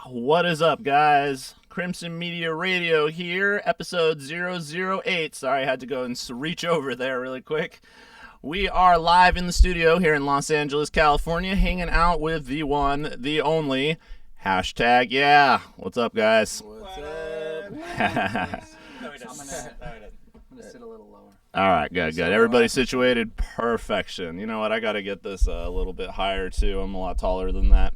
What is up, guys? Crimson Media Radio here, episode 008. Sorry, I had to go and reach over there really quick. We are live in the studio here in Los Angeles, California, hanging out with the one, the only, hashtag yeah. What's up, guys? What's up? I'm gonna sit a little lower. All right, good. Everybody situated? Perfection. You know what? I got to get this a little bit higher, too. I'm a lot taller than that.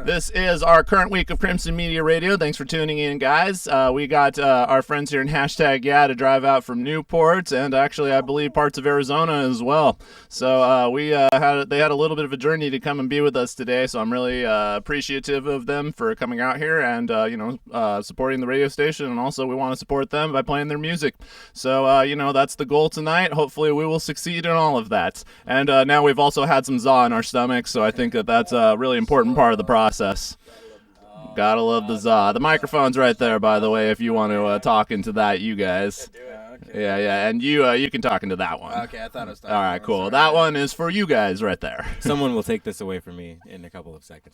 This is our current week of Crimson Media Radio. Thanks for tuning in, guys. We got our friends here in hashtag yeah to drive out from Newport, and actually, I believe parts of Arizona as well. So they had a little bit of a journey to come and be with us today. So I'm really appreciative of them for coming out here and supporting the radio station. And also, we want to support them by playing their music. So that's the goal tonight. Hopefully, we will succeed in all of that. And now we've also had some za in our stomachs, so I think that's a really important part of the process. Gotta love the za. The microphone's right there, by the way, if you want to talk into that, you guys. Okay. Yeah, and you can talk into that one. Okay, I thought I was talking. All right, cool. That one is for you guys right there. Someone will take this away from me in a couple of seconds.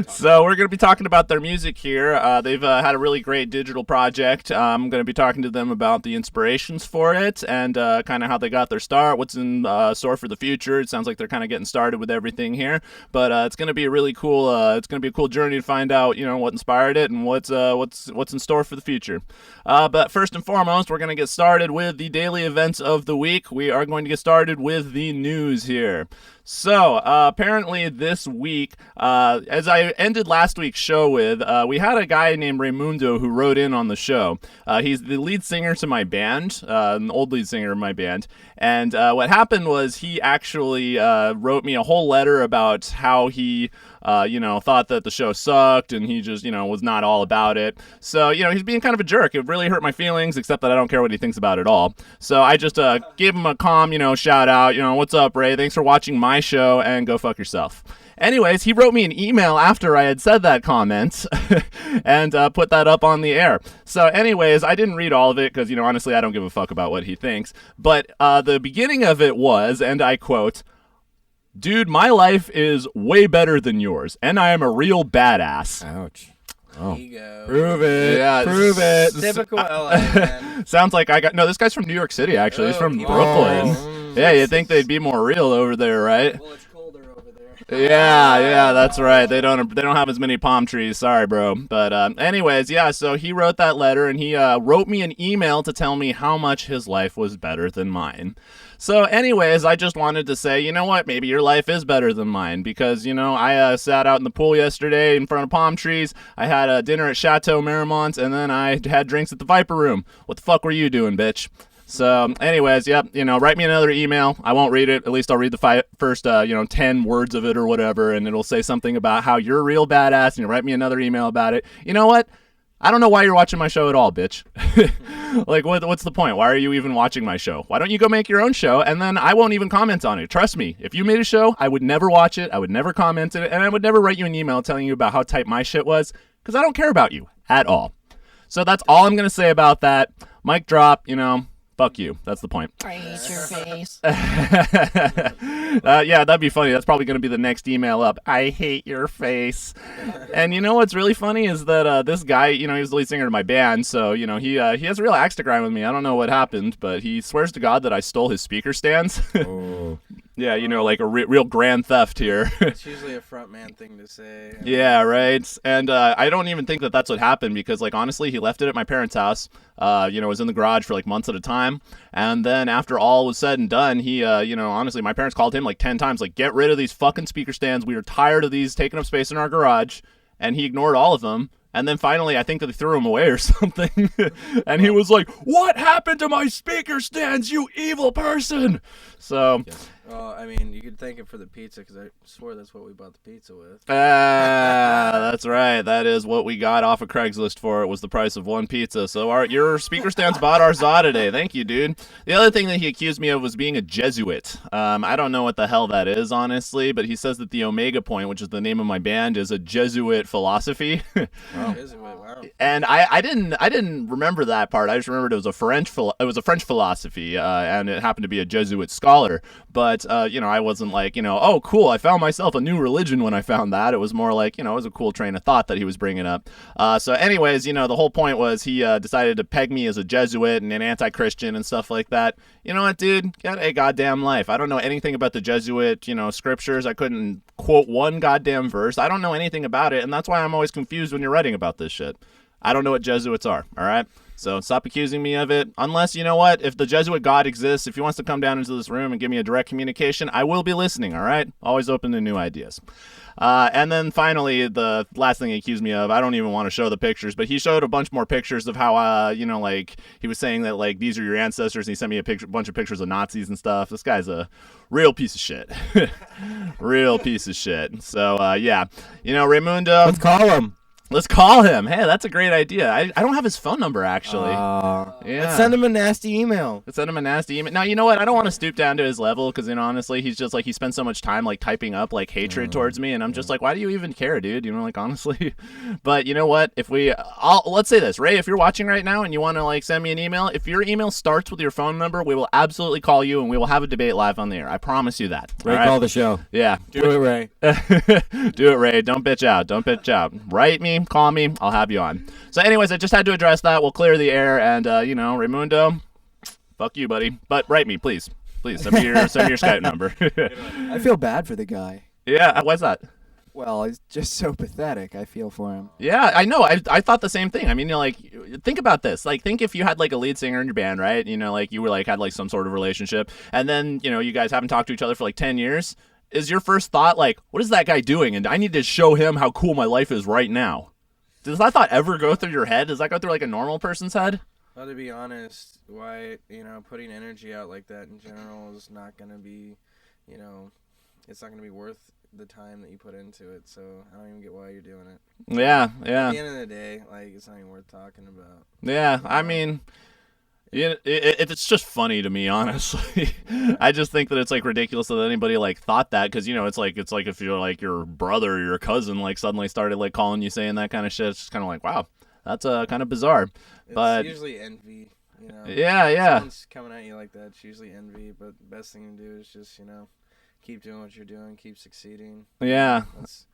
So we're going to be talking about their music here. They've had a really great digital project. I'm going to be talking to them about the inspirations for it and kind of how they got their start, what's in store for the future. It sounds like they're kind of getting started with everything here, but it's going to be a really cool. It's going to be a cool journey to find out, what inspired it and what's in store for the future. But first and foremost, we're going to get started with the daily events of the week. We are going to get started with the news here. So, apparently this week, as I ended last week's show with, we had a guy named Raimundo who wrote in on the show. He's the lead singer to my band, an old lead singer of my band. And what happened was he actually wrote me a whole letter about how he thought that the show sucked and he just, was not all about it. So, he's being kind of a jerk. It really hurt my feelings, except that I don't care what he thinks about it all. So I just gave him a calm, shout out, what's up, Ray? Thanks for watching my show and go fuck yourself. Anyways, he wrote me an email after I had said that comment and put that up on the air. So anyways, I didn't read all of it because, honestly, I don't give a fuck about what he thinks. But the beginning of it was, and I quote, "Dude, my life is way better than yours, and I am a real badass." Ouch. There you go. Prove it. Yeah, Prove it. Typical LA, man. Sounds like this guy's from New York City, actually. He's from Brooklyn. Yeah, you'd think they'd be more real over there, right? Well, it's colder over there. Yeah, that's right. They don't have as many palm trees. Sorry, bro. But anyways, yeah, so he wrote that letter, and he wrote me an email to tell me how much his life was better than mine. So anyways, I just wanted to say, you know what, maybe your life is better than mine because, I sat out in the pool yesterday in front of palm trees. I had a dinner at Chateau Marmont, and then I had drinks at the Viper Room. What the fuck were you doing, bitch? So anyways, yep, write me another email. I won't read it. At least I'll read the first 10 words of it or whatever, and it'll say something about how you're a real badass, and you write me another email about it. You know what? I don't know why you're watching my show at all, bitch. Like, what's the point? Why are you even watching my show? Why don't you go make your own show, and then I won't even comment on it. Trust me, if you made a show, I would never watch it, I would never comment on it, and I would never write you an email telling you about how tight my shit was, because I don't care about you at all. So that's all I'm going to say about that. Mic drop, fuck you. That's the point. I hate your face. Yeah, that'd be funny. That's probably going to be the next email up. I hate your face. And what's really funny is that this guy, he's the lead singer of my band, so, he has a real axe to grind with me. I don't know what happened, but he swears to God that I stole his speaker stands. Oh. Yeah, like a real grand theft here. It's usually a front man thing to say. Yeah, right. And I don't even think that that's what happened because, honestly, he left it at my parents' house. It was in the garage for, months at a time. And then after all was said and done, he, honestly, my parents called him 10 times, get rid of these fucking speaker stands. We are tired of these taking up space in our garage. And he ignored all of them. And then finally, I think that they threw him away or something. And he was like, "What happened to my speaker stands, you evil person?" So... Well, I mean, you could thank him for the pizza because I swore that's what we bought the pizza with. That's right. That is what we got off of Craigslist for. It was the price of one pizza. So your speaker stands bought our za today. Thank you, dude. The other thing that he accused me of was being a Jesuit. I don't know what the hell that is, honestly, but he says that the Omega Point, which is the name of my band, is a Jesuit philosophy. Oh. Jesuit, wow. And I didn't remember that part. I just remembered it was a French philosophy, and it happened to be a Jesuit scholar. But But, I wasn't like, oh, cool, I found myself a new religion when I found that. It was more like, it was a cool train of thought that he was bringing up. So anyways, the whole point was he decided to peg me as a Jesuit and an anti-Christian and stuff like that. You know what, dude? Get a goddamn life. I don't know anything about the Jesuit, scriptures. I couldn't quote one goddamn verse. I don't know anything about it, and that's why I'm always confused when you're writing about this shit. I don't know what Jesuits are, all right? So stop accusing me of it. Unless, you know what, if the Jesuit God exists, if he wants to come down into this room and give me a direct communication, I will be listening, all right? Always open to new ideas. And then finally, the last thing he accused me of, I don't even want to show the pictures, but he showed a bunch more pictures of how, he was saying that, like, these are your ancestors, and he sent me a bunch of pictures of Nazis and stuff. This guy's a real piece of shit. Real piece of shit. So, yeah. Raimundo. Let's call him. Let's call him. Hey, that's a great idea. I don't have his phone number, actually. Yeah. Let's send him a nasty email. Let's send him a nasty email. Now, you know what? I don't want to stoop down to his level because, honestly, he's just like, he spends so much time, like, typing up, like, hatred towards me. And I'm just like, why do you even care, dude? Honestly. But you know what? Let's say this. Ray, if you're watching right now and you want to, like, send me an email, if your email starts with your phone number, we will absolutely call you and we will have a debate live on the air. I promise you that. Ray, call the show. Yeah. Do it, Ray. Do it, Ray. Don't bitch out. Don't bitch out. Write me. Call me. I'll have you on. So anyways, I just had to address that. We'll clear the air. And, Raimundo, fuck you, buddy. But write me, please. Please, send me your Skype number. I feel bad for the guy. Yeah, why's that? Well, he's just so pathetic. I feel for him. Yeah, I know. I thought the same thing. I mean, think about this. Like, think if you had, like, a lead singer in your band, right? You were, like, had, like, some sort of relationship. And then, you guys haven't talked to each other for, like, 10 years. Is your first thought, like, what is that guy doing? And I need to show him how cool my life is right now. Does that thought ever go through your head? Does that go through, like, a normal person's head? Well, to be honest, why, putting energy out like that in general is not going to be, it's not going to be worth the time that you put into it. So I don't even get why you're doing it. Yeah. At the end of the day, like, it's not even worth talking about. Yeah, I mean, it's just funny to me, honestly. I just think that it's, like, ridiculous that anybody, like, thought that, because, it's like if you're, like, your brother or your cousin, like, suddenly started, like, calling you saying that kind of shit. It's just kind of like, wow, that's kind of bizarre. But it's usually envy, Yeah. If someone's coming at you like that, it's usually envy, but the best thing to do is just, keep doing what you're doing, keep succeeding. Yeah.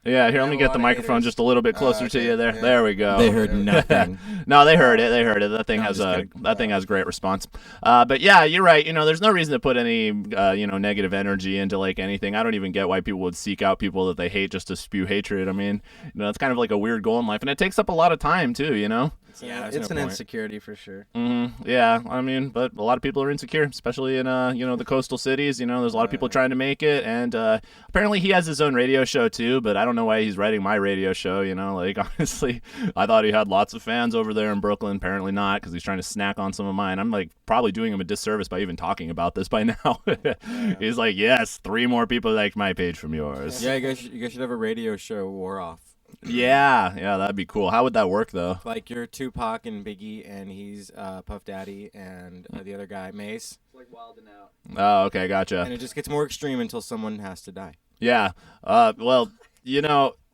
Here, let me get the microphone just a little bit closer to you there. Yeah. There we go. They heard nothing. No, they heard it. That thing has great response. But yeah, you're right. There's no reason to put any negative energy into, like, anything. I don't even get why people would seek out people that they hate just to spew hatred. I mean, it's kind of like a weird goal in life, and it takes up a lot of time too, Yeah, it's an insecurity for sure. Mm-hmm. Yeah, I mean, but a lot of people are insecure, especially in the coastal cities. There's a lot of people trying to make it, and apparently he has his own radio show too. But I don't know why he's writing my radio show. Like, honestly, I thought he had lots of fans over there in Brooklyn. Apparently not, because he's trying to snack on some of mine. I'm, like, probably doing him a disservice by even talking about this by now. He's like, yes, 3 more people liked my page from yours. Yeah, you guys should have a radio show war off. Yeah, that'd be cool. How would that work, though? Like, you're Tupac and Biggie, and he's Puff Daddy, and the other guy, Mace. Like Wild and Out. Oh, okay, gotcha. And it just gets more extreme until someone has to die. Yeah. Well,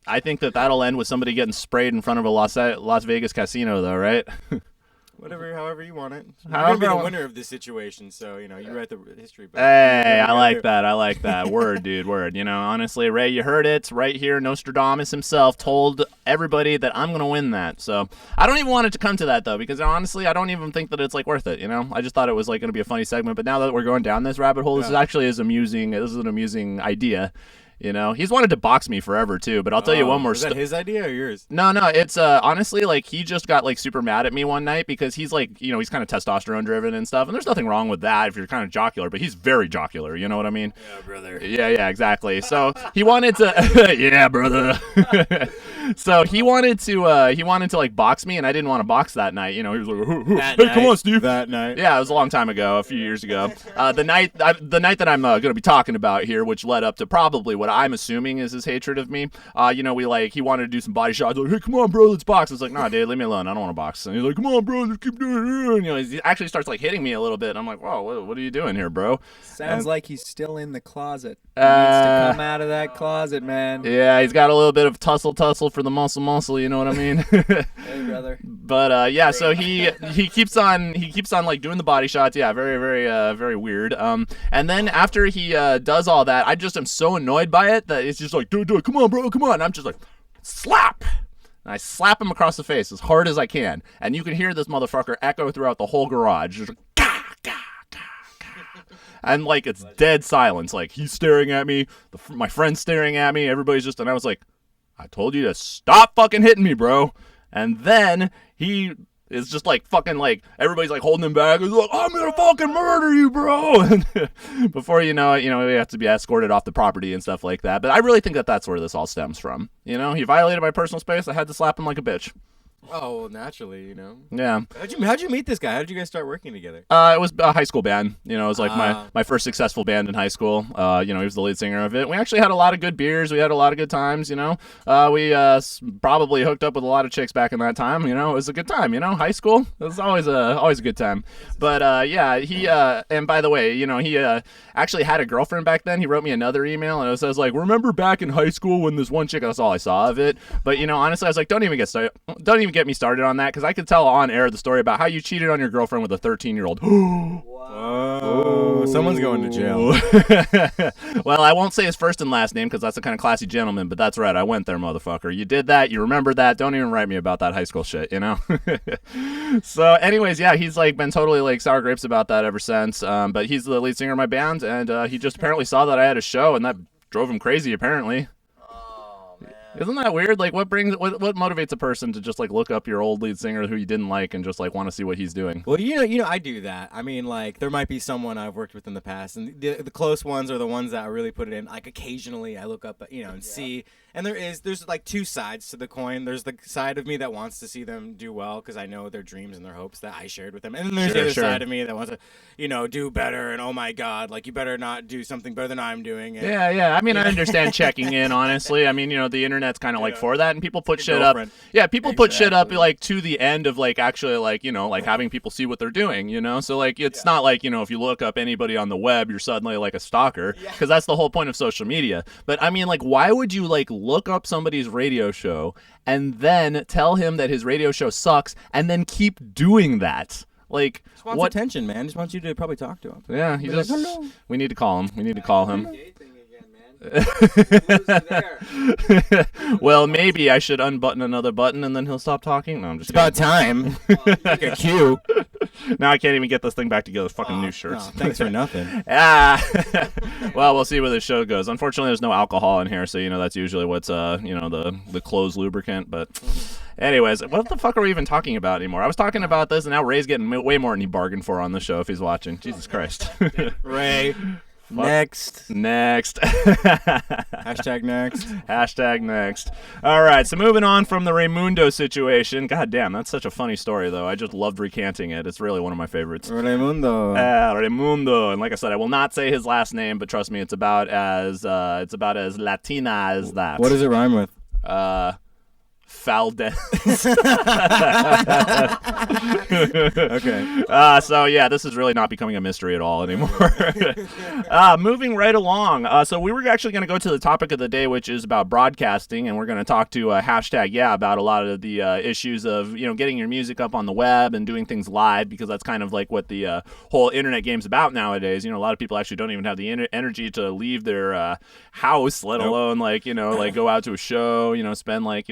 I think that'll end with somebody getting sprayed in front of a Las Vegas casino, though, right? However you want it. You're However going to be I the want- winner of this situation, so, you write the history book. Hey, I like that. Word, dude, word. Honestly, Ray, you heard it right here. Nostradamus himself told everybody that I'm going to win that. So I don't even want it to come to that, though, because honestly, I don't even think that it's, like, worth it, I just thought it was, like, going to be a funny segment, but now that we're going down this rabbit hole, this is actually an amusing idea. He's wanted to box me forever too, but I'll tell you one more story. Is that his idea or yours? No, it's honestly, like, he just got, like, super mad at me one night because he's, like, he's kind of testosterone driven and stuff, and there's nothing wrong with that if you're kind of jocular, but he's very jocular, you know what I mean? Yeah, brother. Yeah, exactly. So he wanted to yeah, brother. So he wanted to like box me, and I didn't want to box that night. He was like, hey, come on, Steve. That night. Yeah, it was a long time ago, a few years ago. The night that I'm going to be talking about here, which led up to probably what I'm assuming is his hatred of me. He wanted to do some body shots. Like, hey, come on, bro, let's box. I was like, nah, dude, leave me alone. I don't want to box. And he's like, come on, bro, let's keep doing it. And, he actually starts like hitting me a little bit. And I'm like, whoa, what are you doing here, bro? Sounds like he's still in the closet. He needs to come out of that closet, man. Yeah, he's got a little bit of tussle for the muscle. You know what I mean? Hey, brother. But yeah, so he keeps on like doing the body shots. Yeah, very very weird. And then after he does all that, I just am so annoyed by it that it's just like, dude, come on, bro, come on. And I'm just like, slap. And I slap him across the face as hard as I can, and you can hear this motherfucker echo throughout the whole garage. Just like, gah, gah, gah, gah. And like it's dead silence. Like he's staring at me, my friend's staring at me, everybody's just, and I was like, I told you to stop fucking hitting me, bro. And then he is just like fucking like everybody's like holding him back. He's like, I'm gonna fucking murder you, bro. And before you know it, we have to be escorted off the property and stuff like that. But I really think that that's where this all stems from. He violated my personal space. I had to slap him like a bitch. Oh, well, naturally, Yeah. How'd you meet this guy? How did you guys start working together? It was a high school band. It was like my first successful band in high school. He was the lead singer of it. We actually had a lot of good beers. We had a lot of good times. We probably hooked up with a lot of chicks back in that time. It was a good time. High school. It was always a good time. But yeah, he and by the way, he actually had a girlfriend back then. He wrote me another email and it says like, remember back in high school when this one chick? That's all I saw of it. But honestly, I was like, don't even get me started on that, because I could tell on air the story about how you cheated on your girlfriend with a 13-year-old. Oh, someone's going to jail. Well, I won't say his first and last name because that's a kind of classy gentleman, but that's right. I went there, motherfucker. You did that. You remember that. Don't even write me about that high school shit, So anyways, yeah, he's like been totally like sour grapes about that ever since. But he's the lead singer of my band, and he just apparently saw that I had a show, and that drove him crazy, apparently. Isn't that weird? Like, what motivates a person to just like look up your old lead singer who you didn't like and just like want to see what he's doing? Well, I do that. I mean, like, there might be someone I've worked with in the past, and the close ones are the ones that I really put it in. Like, occasionally I look up, and see. And there's like two sides to the coin. There's the side of me that wants to see them do well because I know their dreams and their hopes that I shared with them. And then there's the other side of me that wants to, do better. And oh my God, like you better not do something better than I'm doing. And, yeah. I mean, I understand checking in, honestly. I mean, the internet's kind of like for that, and people put shit up. Yeah, people put shit up like to the end of like actually like like having people see what they're doing. So like it's not like if you look up anybody on the web, you're suddenly like a stalker, because that's the whole point of social media. But I mean, like, why would you like look up somebody's radio show and then tell him that his radio show sucks and then keep doing that? Like, just wants attention, man. Just wants you to probably talk to him. Yeah, we need to call him. Well, maybe I should unbutton another button and then he'll stop talking. No, I'm just kidding. About time. Like a cue. Now I can't even get this thing back together. Fucking new shirts. No, thanks for nothing. Well, we'll see where this show goes. Unfortunately, there's no alcohol in here, so that's usually what's the clothes lubricant. But anyways, what the fuck are we even talking about anymore? I was talking about this, and now Ray's getting way more than he bargained for on the show if he's watching. Jesus Christ. Ray. Next. Hashtag next. All right, so moving on from the Raymundo situation. God damn, that's such a funny story, though. I just loved recanting it. It's really one of my favorites. Raymundo. And like I said, I will not say his last name, but trust me, it's about as Latina as that. What does it rhyme with? Valdez. Okay. So yeah, this is really not becoming a mystery at all anymore. Moving right along. So we were actually going to go to the topic of the day, which is about broadcasting, and we're going to talk to about a lot of the issues of getting your music up on the web and doing things live, because that's kind of like what the whole internet game's about nowadays. A lot of people actually don't even have the energy to leave their house, let alone like go out to a show. Spend like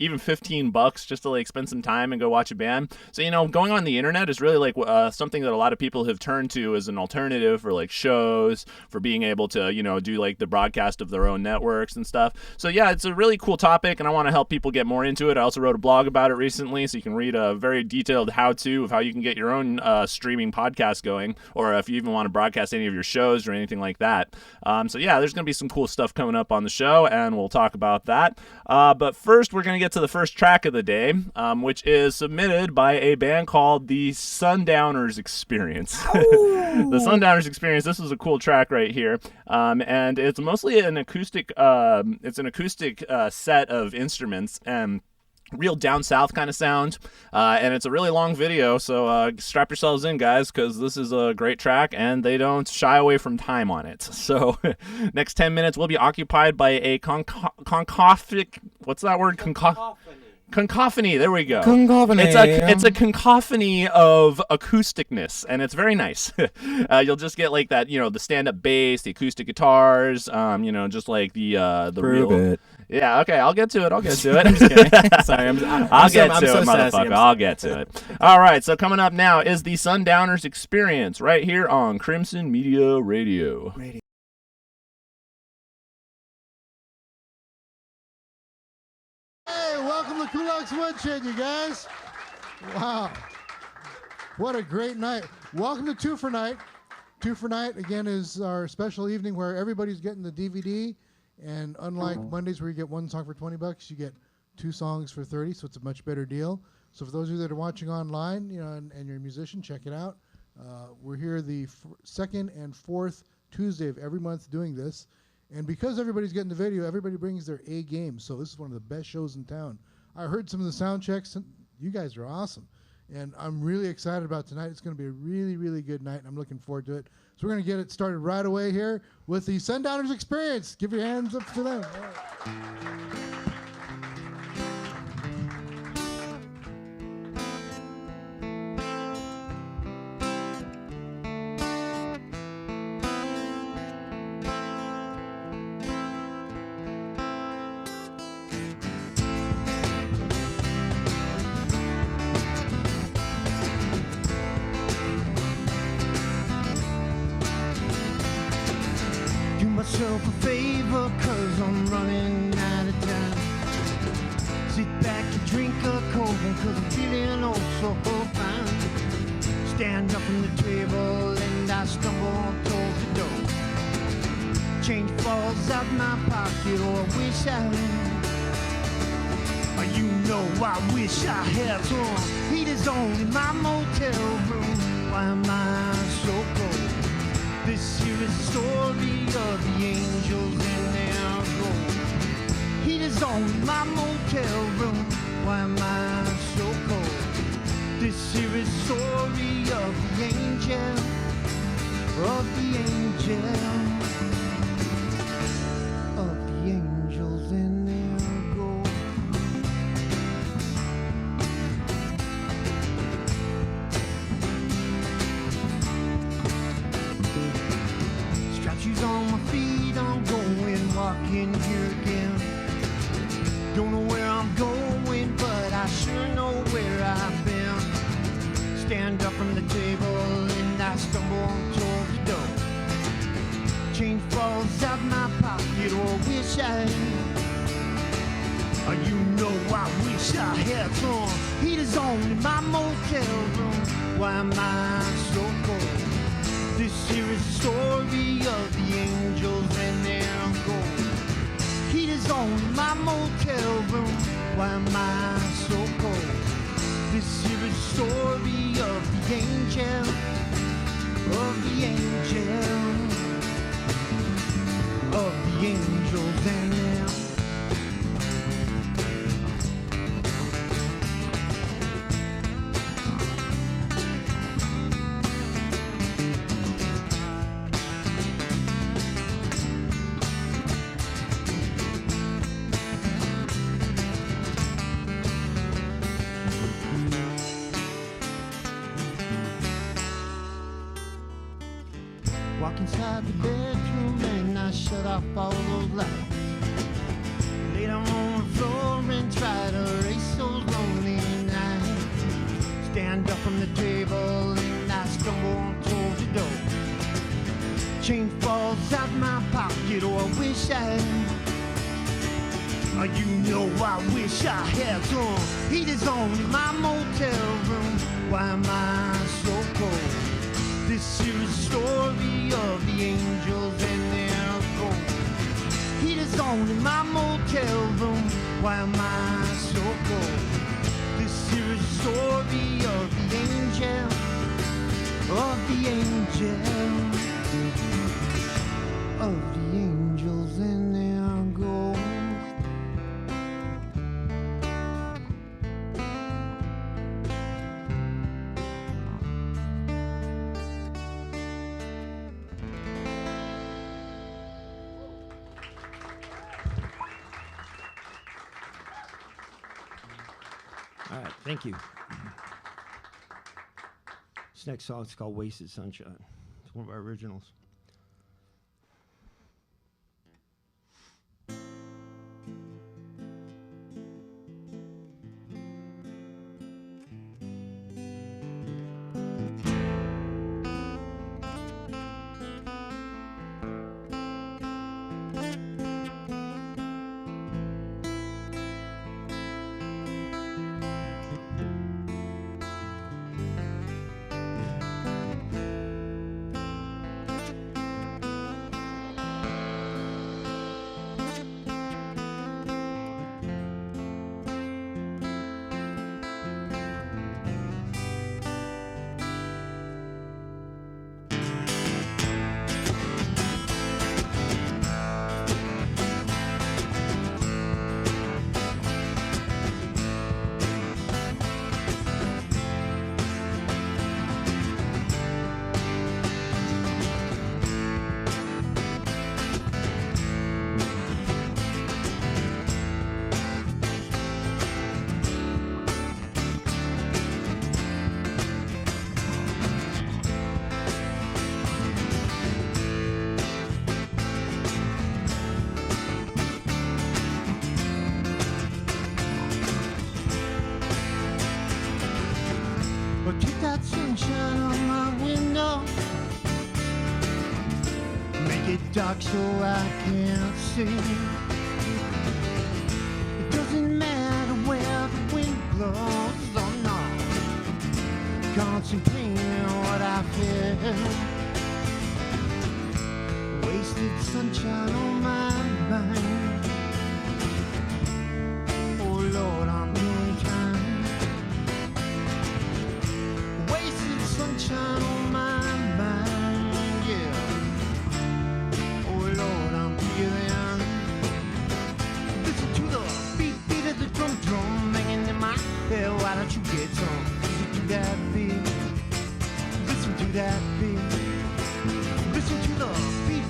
$15 just to like spend some time and go watch a band. So going on the internet is really like something that a lot of people have turned to as an alternative for like shows, for being able to do like the broadcast of their own networks and stuff. So yeah, it's a really cool topic, and I want to help people get more into it. I also wrote a blog about it recently, so you can read a very detailed how-to of how you can get your own streaming podcast going, or if you even want to broadcast any of your shows or anything like that. So yeah, there's going to be some cool stuff coming up on the show, and we'll talk about that. But first, we're going to get get to the first track of the day, which is submitted by a band called the Sundowners Experience. The Sundowners Experience. This is a cool track right here, and it's mostly an acoustic. It's an acoustic set of instruments and real down south kind of sound, and it's a really long video, so strap yourselves in, guys, because this is a great track and they don't shy away from time on it. So next 10 minutes will be occupied by a concophonic, what's that word? Concophony. There we go. Concophony. It's a concophony of acousticness, and it's very nice. You'll just get like that, the stand-up bass, the acoustic guitars, just like the Prove real. it. Yeah. Okay. I'll get to it. I'm just kidding. Sorry, I'll get to it, so motherfucker. sassy. I'll get to it. All right. So coming up now is the Sundowners Experience right here on Crimson Media Radio. Hey, welcome to Kulak's Woodshed, you guys. Wow. What a great night. Welcome to Two for Night. Two for Night, again, is our special evening where everybody's getting the DVD. And unlike Mondays where you get one song for $20, you get 2 songs for 30, so it's a much better deal. So for those of you that are watching online, and you're a musician, check it out. We're here the second and fourth Tuesday of every month doing this. And because everybody's getting the video, everybody brings their A game. So this is one of the best shows in town. I heard some of the sound checks. And you guys are awesome. And I'm really excited about tonight. It's going to be a really, really good night, and I'm looking forward to it. So we're going to get it started right away here with the Sundowners Experience. Give your hands up to them. All right. Myself a favor, cause I'm running out of time. Sit back and drink a cold one, cause I'm feeling oh so fine. Stand up from the table and I stumble towards the door. Change falls out my pocket, oh I wish I had. I wish I had some heaters on in my motel room. Why am I so cold? This here is the story of the angels and their gold. Heaters on my motel room. Why am I so cold? This here is the story of the angel, of the angel, of the angels and their gold. Shoes on my feet, I'm going, walking here again. Don't know where I'm going, but I sure know where I've been. Stand up from the table and I stumble towards the door. Change falls out my pocket, oh I wish I had. I wish I had some heaters on in my motel room. Why am I so cold? This here is the story of the angels and their gold. Heaters on in my motel room. Why am I so cold? This here is the story of the angel, of the angel, of the angels and their. Walk inside the bedroom and I shut off all those lights. Lay down on the floor and try to erase those lonely nights. Stand up from the table and I stumble towards the door. Chain falls out my pocket, oh I wish I had. I wish I had some heaters on in my motel room. Why am I so cold? This here is the story of the angels and their gold. Heaters on in my motel room. Why am I so of the angels, and their gold. All right, thank you. This next song is called Wasted Sunshine. It's one of our originals. Keep that sunshine on my window. Make it dark so I can't see. It doesn't matter where the wind blows or not. Concentrating on what I feel. Wasted sunshine on my mind. Oh Lord, I'm doing time. Sunshine on my mind, yeah. Oh Lord, I'm feeling. Listen to the beat of the drum banging in my head. Why don't you get some? Listen to that beat. Listen to that beat. Listen to the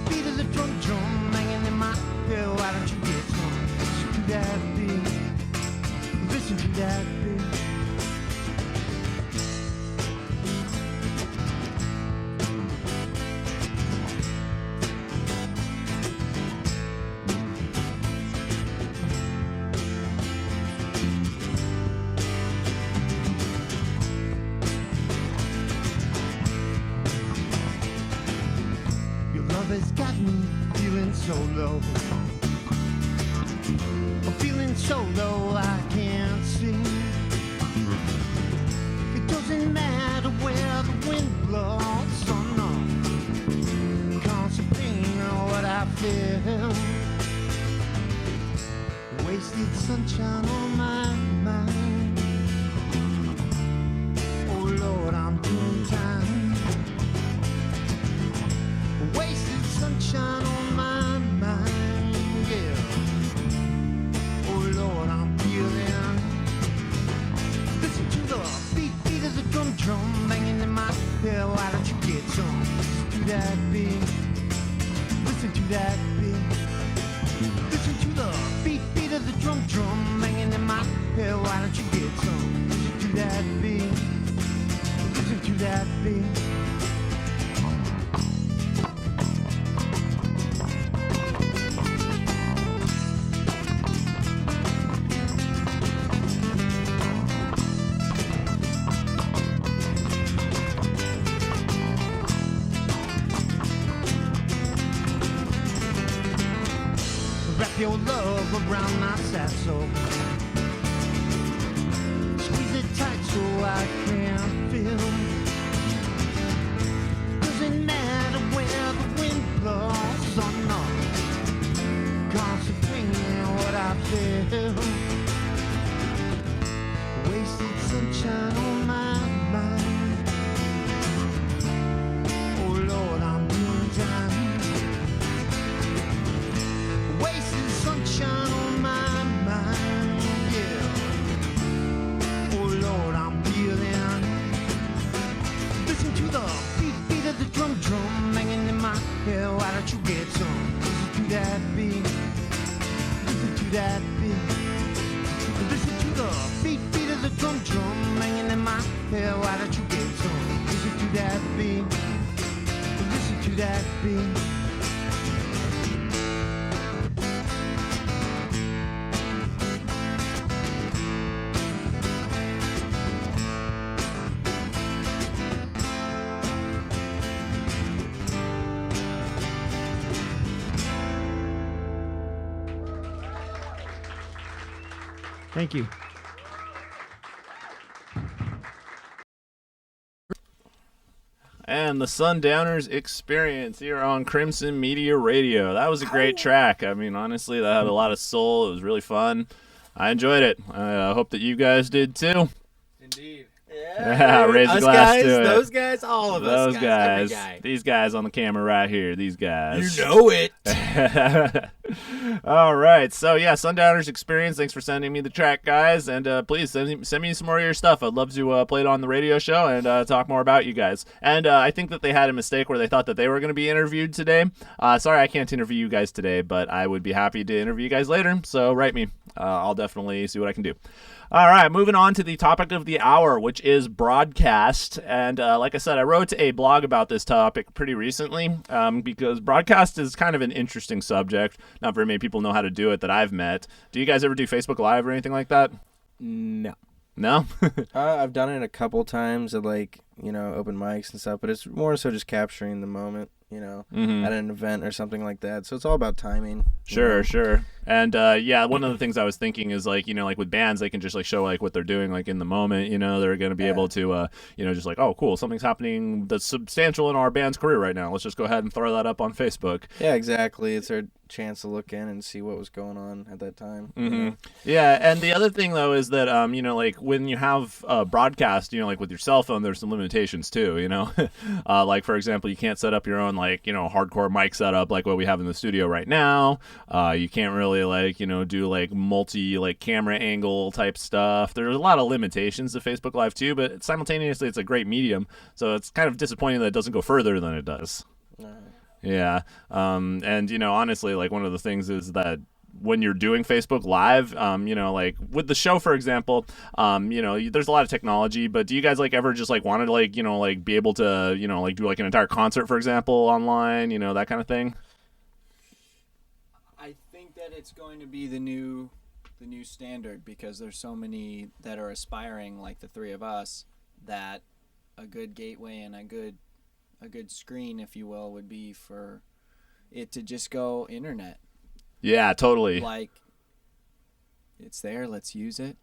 beat of the drum banging in my head. Why don't you get some? Listen to that beat. Listen to that beat. Has got me feeling so low. I'm feeling so low I can't see. It doesn't matter where the wind blows or not. Concentrating on what I feel. Wasted sunshine on my mind. Oh Lord, I'm doing time. Wasted sunshine on my mind, yeah. Oh Lord, I'm feeling. Listen to the beat of the drum banging in my head. Why don't you get some? Listen to that beat. Listen to that beat. Listen to the beat of the drum banging in my head. Why don't you get some? Listen to that beat. Listen to that beat. Your love around my satchel. Squeeze it tight so I can't feel. Doesn't matter where the wind blows or not. Concentrating on what I feel. Wasted sunshine on my mind. that beat. Listen to that beat. Listen to the beat of the drum hanging in my hair. Why don't you get some? Listen to that beat. Listen to that beat. Thank you. And the Sundowners Experience here on Crimson Media Radio. That was a great track. I mean, honestly, that had a lot of soul. It was really fun. I enjoyed it. I hope that you guys did too. Indeed. Yeah, raise a Us glass guys, to it. those guys, all of us. Those guys. Every guy. These guys on the camera right here. These guys. You know it. All right. So, yeah, Sundowners Experience. Thanks for sending me the track, guys. And please send me some more of your stuff. I'd love to play it on the radio show and talk more about you guys. And I think that they had a mistake where they thought that they were going to be interviewed today. Sorry, I can't interview you guys today, but I would be happy to interview you guys later. So write me. I'll definitely see what I can do. All right, moving on to the topic of the hour, which is broadcast. And like I said, I wrote a blog about this topic pretty recently because broadcast is kind of an interesting subject. Not very many people know how to do it that I've met. Do you guys ever do Facebook Live or anything like that? No. No? I've done it a couple times at open mics and stuff, but it's more so just capturing the moment, at an event or something like that. So it's all about timing. Sure. And one of the things I was thinking is like with bands, they can just show what they're doing in the moment. They're going to be able to just oh cool, something's happening that's substantial in our band's career right now. Let's just go ahead and throw that up on Facebook. Yeah, exactly. It's our chance to look in and see what was going on at that time. Mm-hmm. Yeah, and the other thing though is that when you have broadcast, with your cell phone, there's some limitations too. For example, you can't set up your own hardcore mic setup like what we have in the studio right now. You can't really do multi camera angle type stuff. There's a lot of limitations to Facebook Live too, but simultaneously it's a great medium. So it's kind of disappointing that it doesn't go further than it does. Yeah. And honestly, one of the things is that when you're doing Facebook Live, with the show, for example, there's a lot of technology, but do you guys ever just want to be able to, do an entire concert, for example, online, that kind of thing? I think that it's going to be the new standard because there's so many that are aspiring, like the three of us, that a good gateway and a good screen, if you will, would be for it to just go internet. Yeah, totally. It's there, let's use it,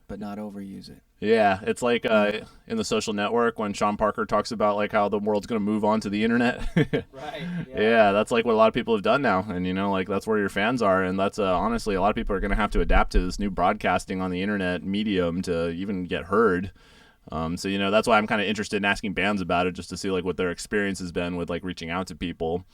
but not overuse it. Yeah, it's in The Social Network when Sean Parker talks about how the world's going to move on to the internet. Right. Yeah, that's what a lot of people have done now, and that's where your fans are, and that's honestly a lot of people are going to have to adapt to this new broadcasting on the internet medium to even get heard. So that's why I'm kind of interested in asking bands about it, just to see what their experience has been with reaching out to people.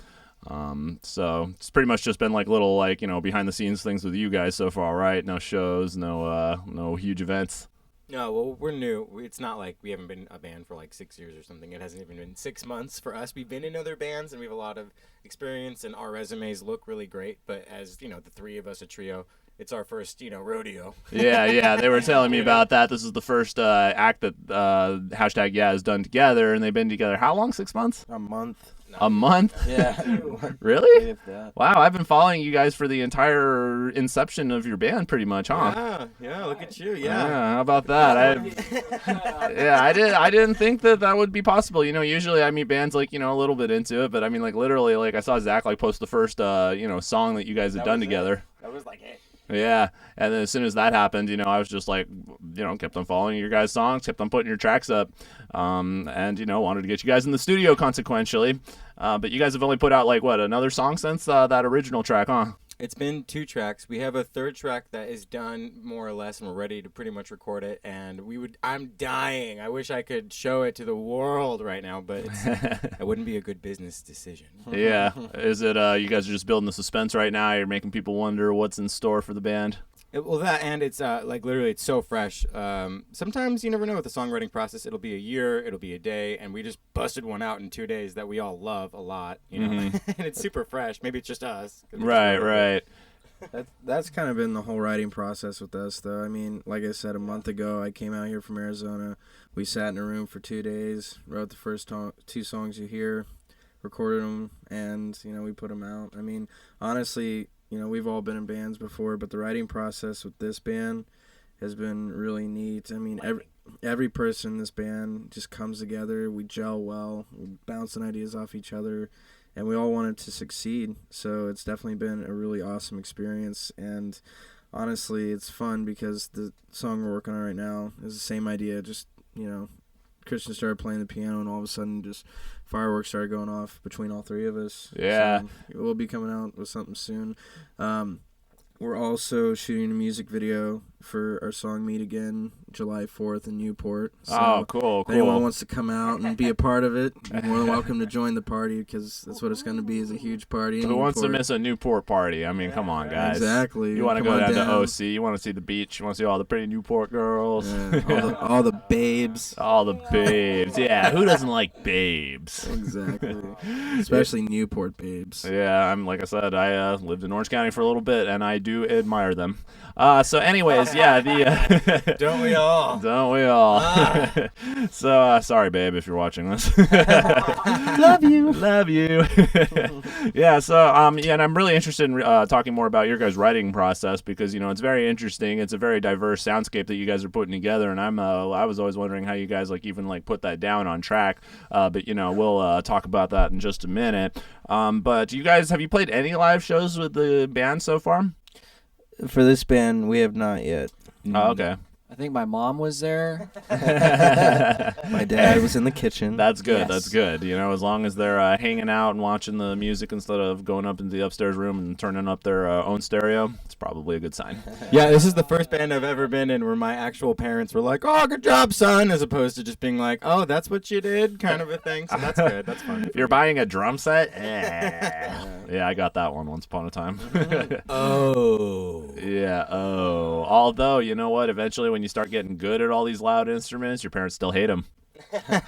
So it's pretty much just been little behind the scenes things with you guys so far, right? No shows, no huge events. No, well, we're new. It's not like we haven't been a band for 6 years or something. It hasn't even been 6 months for us. We've been in other bands and we have a lot of experience and our resumes look really great. But as the three of us, a trio, it's our first rodeo. Yeah, they were telling me about that. This is the first act that hashtag yeah has done together, and they've been together how long? 6 months? A month. A month? Yeah. Really? Wow, I've been following you guys for the entire inception of your band, pretty much, huh? Yeah. Look at you. Yeah. How about that? I didn't think that would be possible. Usually I meet bands a little bit into it, but I mean literally I saw Zach post the first song that you guys had done together. That was hey. Yeah, and then as soon as that happened, I was just kept on following your guys' songs, kept on putting your tracks up, and wanted to get you guys in the studio consequentially. But you guys have only put out another song since that original track, huh? It's been 2 tracks. We have a third track that is done more or less, and we're ready to pretty much record it. And I'm dying. I wish I could show it to the world right now, but it wouldn't be a good business decision. Yeah. Is it you guys are just building the suspense right now? You're making people wonder what's in store for the band? Well, that and it's like literally it's so fresh. Sometimes you never know with the songwriting process. It'll be a year, it'll be a day, and we just busted one out in 2 days that we all love a lot. You know, and it's super fresh. Maybe it's just us. Right. That's kind of been the whole writing process with us, though. I mean, like I said, a month ago, I came out here from Arizona. We sat in a room for 2 days, wrote the first 2 songs you hear, recorded them, and, you know, we put them out. I mean, honestly, you know, we've all been in bands before, but the writing process with this band has been really neat. I mean, every person in this band just comes together. We gel well. We're bouncing ideas off each other, and we all wanted to succeed. So it's definitely been a really awesome experience. And honestly, it's fun because the song we're working on right now is the same idea. Just, you know, Cristian started playing the piano, and all of a sudden just fireworks started going off between all 3 of us. Yeah. So we'll be coming out with something soon. We're also shooting a music video for our song Meet Again, July 4th in Newport. So Oh, cool. if anyone wants to come out and be a part of it, you're more than welcome to join the party, because that's what it's going to be, is a huge party in Who wants to Newport. miss a Newport party? I mean, come on, guys. Exactly. You want to Come go on down to OC. You want to see the beach. You want to see all the pretty Newport girls. Yeah, all the babes. All the babes. Yeah, who doesn't like babes? Exactly. Especially Newport babes. Yeah, like I said, I lived in Orange County for a little bit, and I do admire them. So anyways, yeah, the Don't we all? don't we all? So sorry, babe, if you're watching this. Love you. Love you. Yeah. So yeah, and I'm really interested in talking more about your guys' writing process, because you know it's very interesting. It's a very diverse soundscape that you guys are putting together, and I was always wondering how you guys even put that down on track. But you know we'll talk about that in just a minute. But you guys, have you played any live shows with the band so far? For this band, we have not yet. Oh, okay. I think my mom was there. My dad was in the kitchen. That's good. Yes. That's good. You know, as long as they're hanging out and watching the music instead of going up into the upstairs room and turning up their own stereo, it's probably a good sign. Yeah, this is the first band I've ever been in where my actual parents were like, "Oh, good job, son," as opposed to just being like, "Oh, that's what you did," kind of a thing. So that's good. That's fun. You're buying a drum set? Yeah, I got that one once upon a time. Oh. Yeah. Oh. Although, you know what? Eventually, when you start getting good at all these loud instruments, your parents still hate them.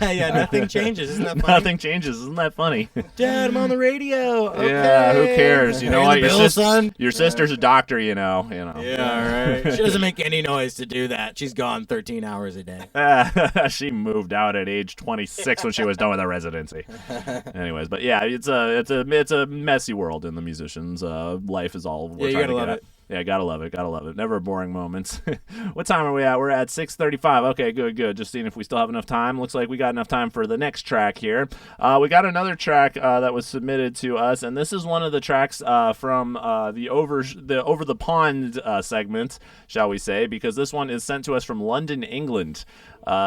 Yeah, nothing changes. Isn't that funny? Nothing changes. Isn't that funny? Dad, I'm on the radio. Okay. Yeah. Who cares? You know Paying what? the Your, bills, son? your sister's a doctor. You know. Yeah, right. She doesn't make any noise to do that. She's gone 13 hours a day. She moved out at age 26 when she was done with her residency. Anyways, but yeah, it's a messy world in the musicians' life is all we're Yeah, you trying gotta to love get at. it. Yeah, gotta love it. Never boring moments. What time are we at? We're at 6:35. Okay, good. Just seeing if we still have enough time. Looks like we got enough time for the next track here. We got another track that was submitted to us, and this is one of the tracks from the over the pond segment, shall we say? Because this one is sent to us from London, England.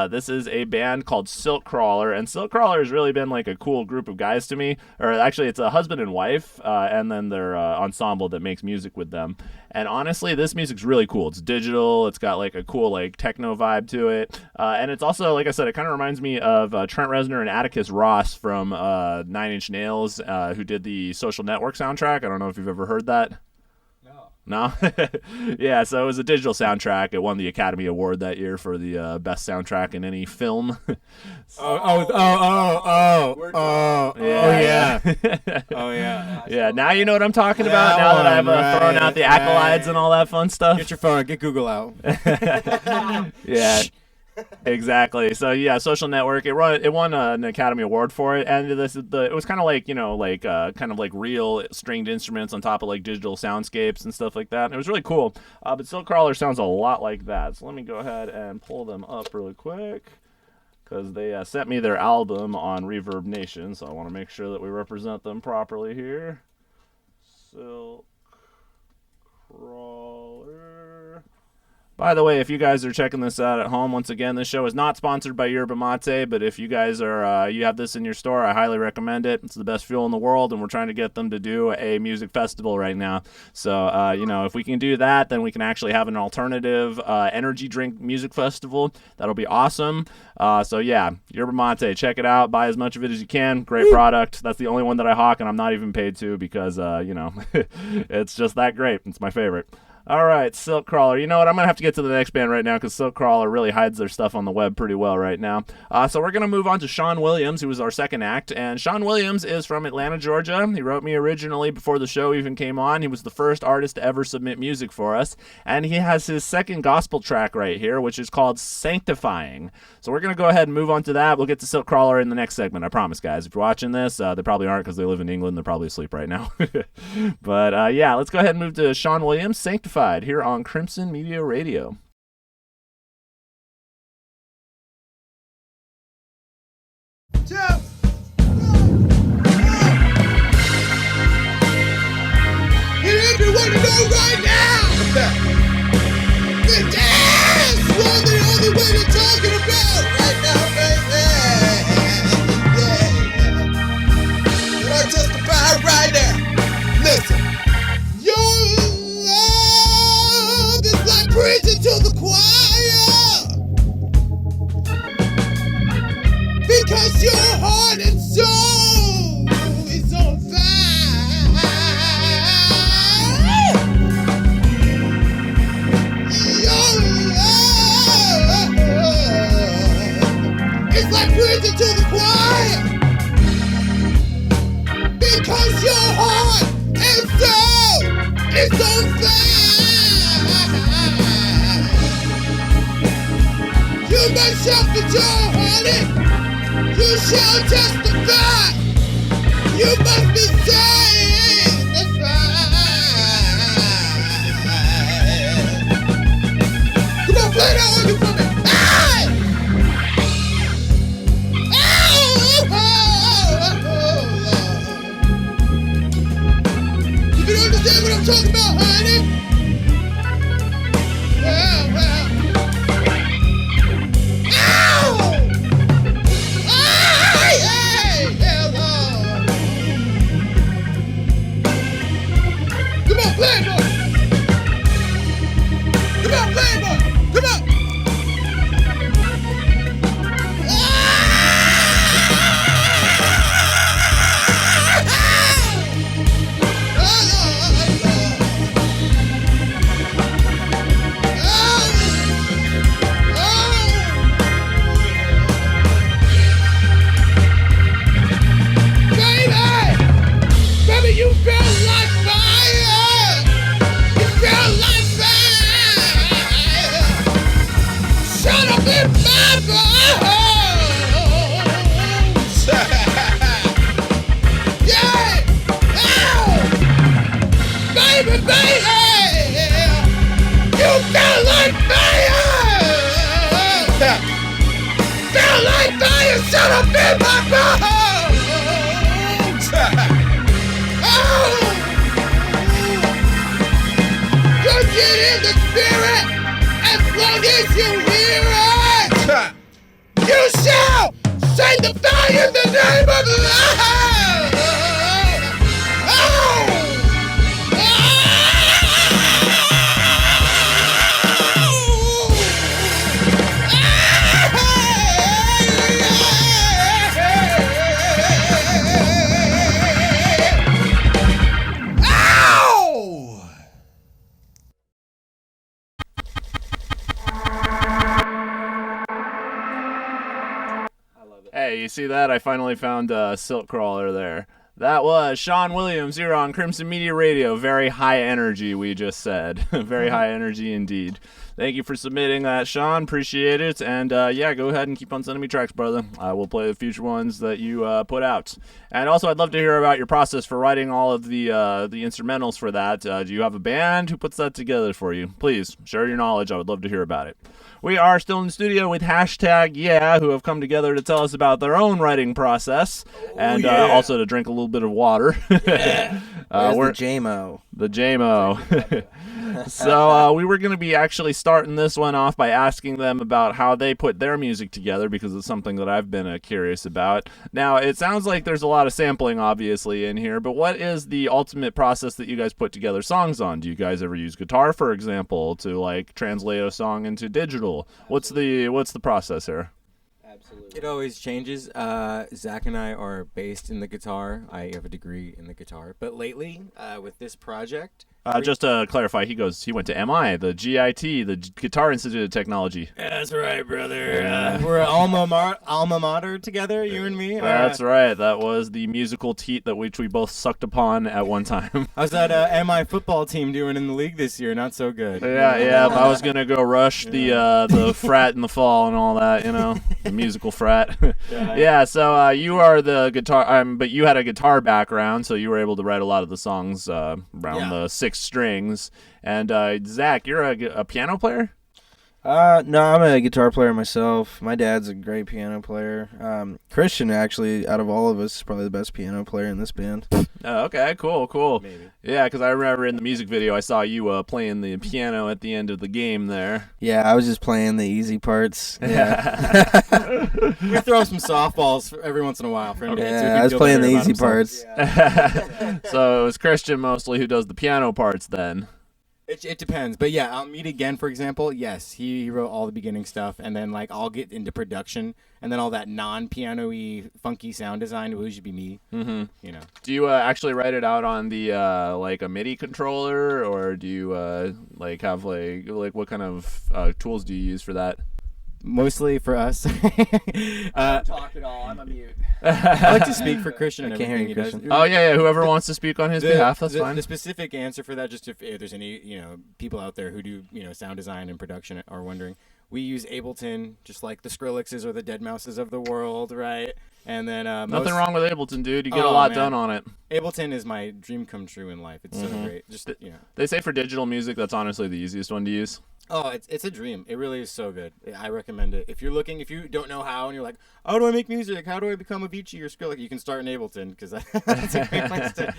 This is a band called Silkcrawler, and Silkcrawler has really been a cool group of guys to me. Or actually, it's a husband and wife, and then their ensemble that makes music with them. And honestly, this music's really cool. It's digital. It's got a cool techno vibe to it, and it's also, like I said, it kind of reminds me of Trent Reznor and Atticus Ross from 9 Inch Nails, who did the Social Network soundtrack. I don't know if you've ever heard that. No? Yeah, so it was a digital soundtrack. It won the Academy Award that year for the best soundtrack in any film. Yeah. Oh, yeah. Yeah, now you know what I'm talking about, now that I've thrown out the accolades and all that fun stuff. Get your phone. Get Google out. Yeah. Exactly. So yeah, Social Network. It won an Academy Award for it, and it was kind of like real stringed instruments on top of digital soundscapes and stuff like that. And it was really cool. But Silkcrawler sounds a lot like that. So let me go ahead and pull them up really quick, because they sent me their album on Reverb Nation, so I want to make sure that we represent them properly here. Silkcrawler. By the way, if you guys are checking this out at home, once again, this show is not sponsored by Yerba Mate, but if you guys are, you have this in your store, I highly recommend it. It's the best fuel in the world, and we're trying to get them to do a music festival right now. So, if we can do that, then we can actually have an alternative energy drink music festival. That'll be awesome. So yeah, Yerba Mate, check it out. Buy as much of it as you can. Great product. That's the only one that I hawk, and I'm not even paid to, because, it's just that great. It's my favorite. All right, Silkcrawler. You know what? I'm going to have to get to the next band right now because Silkcrawler really hides their stuff on the web pretty well right now. So we're going to move on to Shawn Williams, who was our second act. And Shawn Williams is from Atlanta, Georgia. He wrote me originally before the show even came on. He was the first artist to ever submit music for us. And he has his second gospel track right here, which is called Sanctifying. So we're going to go ahead and move on to that. We'll get to Silkcrawler in the next segment, I promise, guys. If you're watching this, they probably aren't because they live in England. They're probably asleep right now. But yeah, let's go ahead and move to Shawn Williams, Sanctified, here on Crimson Media Radio. Everyone to know right now that that's one the only way they're talking about right now, baby. Yeah. And I testify right now. Listen, your love is like preaching to the choir, because your heart and soul is on fire. It's like preaching to the choir, because your heart and soul is on fire. You must shout for joy, honey. You shall testify. You must be saved. That's right. Come on, play that organ for me. Hey! You can understand what I'm talking about, honey? Well. Ow! Hey, hello. Come on, play it, boy. Come on, play it, boy. Come on. Baby, you feel like fire. You feel like fire. Shut up in my bones. Yeah. Ow. Baby. You feel like fire. Feel like fire. Shut up in my bones. Get in the spirit as long as you hear it. You shall sanctify in the name of love. Hey, you see that? I finally found Silkcrawler there. That was Shawn Williams here on Crimson Media Radio. Very high energy, we just said. Very high energy indeed. Thank you for submitting that, Shawn. Appreciate it. And yeah, go ahead and keep on sending me tracks, brother. I will play the future ones that you put out. And also, I'd love to hear about your process for writing all of the instrumentals for that. Do you have a band? Who puts that together for you? Please, share your knowledge. I would love to hear about it. We are still in the studio with #Yeah, who have come together to tell us about their own writing process and also to drink a little bit of water. Where's the JMO? The JMO. So we were going to be actually starting this one off by asking them about how they put their music together, because it's something that I've been curious about. Now, it sounds like there's a lot of sampling, obviously, in here, but what is the ultimate process that you guys put together songs on? Do you guys ever use guitar, for example, to like translate a song into digital? What's the process here? It always changes. Zach and I are based in the guitar. I have a degree in the guitar. But lately, with this project, Just to clarify, he went to MI, the GIT, the Guitar Institute of Technology. That's right, brother. We're alma mater together, you and me. That's right. That was the musical teat which we both sucked upon at one time. How's that MI football team doing in the league this year? Not so good. Yeah. I was gonna go rush the frat in the fall and all that, the musical frat. Yeah. So you are the guitar, but you had a guitar background, so you were able to write a lot of the songs around the 6 strings. And Zach, you're a piano player? No, I'm a guitar player myself. My dad's a great piano player. Cristian, actually, out of all of us, is probably the best piano player in this band. Oh, okay, cool. Maybe. Yeah, because I remember in the music video I saw you playing the piano at the end of the game there. Yeah, I was just playing the easy parts. Yeah, We throw some softballs every once in a while for him. I was playing the easy parts. So it was Cristian mostly who does the piano parts then. It depends, but yeah, Meet Again, for example, yes, he wrote all the beginning stuff, and then I'll get into production, and then all that non-piano-y, funky sound design will usually be me. Mm-hmm. Do you actually write it out on the a MIDI controller, or do you have what kind of tools do you use for that? Mostly for us. Don't talk at all. I'm a mute. I like to speak for Cristian. And I can't hear you, everything he Cristian. does. Oh yeah. Whoever wants to speak on his behalf, that's fine. The specific answer for that, just if there's any people out there who do sound design and production are wondering, we use Ableton, just like the Skrillexes or the Deadmau5s of the world, right? And then nothing wrong with Ableton, dude. You get a lot done on it. Ableton is my dream come true in life. It's so great. Just They say for digital music, that's honestly the easiest one to use. Oh, it's a dream. It really is so good. I recommend it. If you don't know how, and you're like, how do I make music? How do I become a Avicii or Skrillex? You can start in Ableton, because that's a great place to.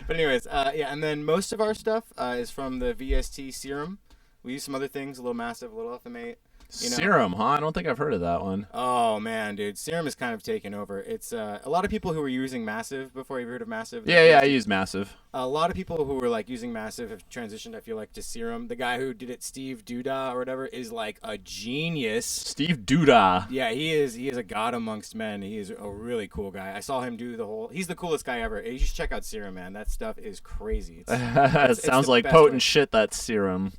But anyways, and then most of our stuff is from the VST Serum. We use some other things, a little Massive, a little FM8. Serum, huh? I don't think I've heard of that one. Oh man, dude, Serum is kind of taken over. It's a lot of people who were using Massive before. You've heard of Massive? Yeah, I use Massive. A lot of people who were using Massive have transitioned, I feel like, to Serum. The guy who did it, Steve Duda or whatever, is a genius. Steve Duda. Yeah, he is a god amongst men. He is a really cool guy. I saw him do he's the coolest guy ever. You should check out Serum, man. That stuff is crazy. It sounds like potent shit, that Serum.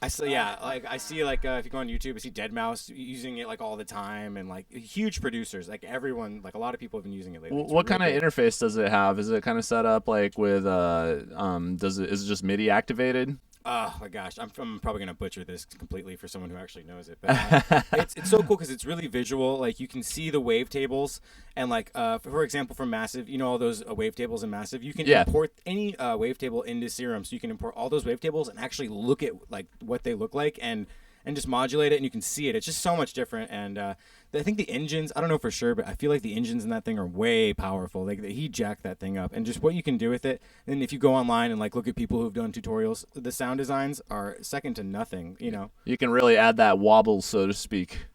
I see, if you go on YouTube, I see Deadmau5 using it all the time, and huge producers, everyone, a lot of people have been using it lately. What kind of interface does it have? Is it kind of set up with is it just MIDI activated? Oh my gosh, I'm probably gonna butcher this completely for someone who actually knows it, but it's so cool because it's really visual. You can see the wavetables, and for example, from Massive, all those wavetables in Massive, you can import any wavetable into Serum, so you can import all those wavetables and actually look at what they look like and just modulate it, and you can see it. It's just so much different, and I think the engines, I don't know for sure, but I feel like the engines in that thing are way powerful. He jacked that thing up, and just what you can do with it. And if you go online and look at people who've done tutorials, the sound designs are second to nothing. You can really add that wobble, so to speak.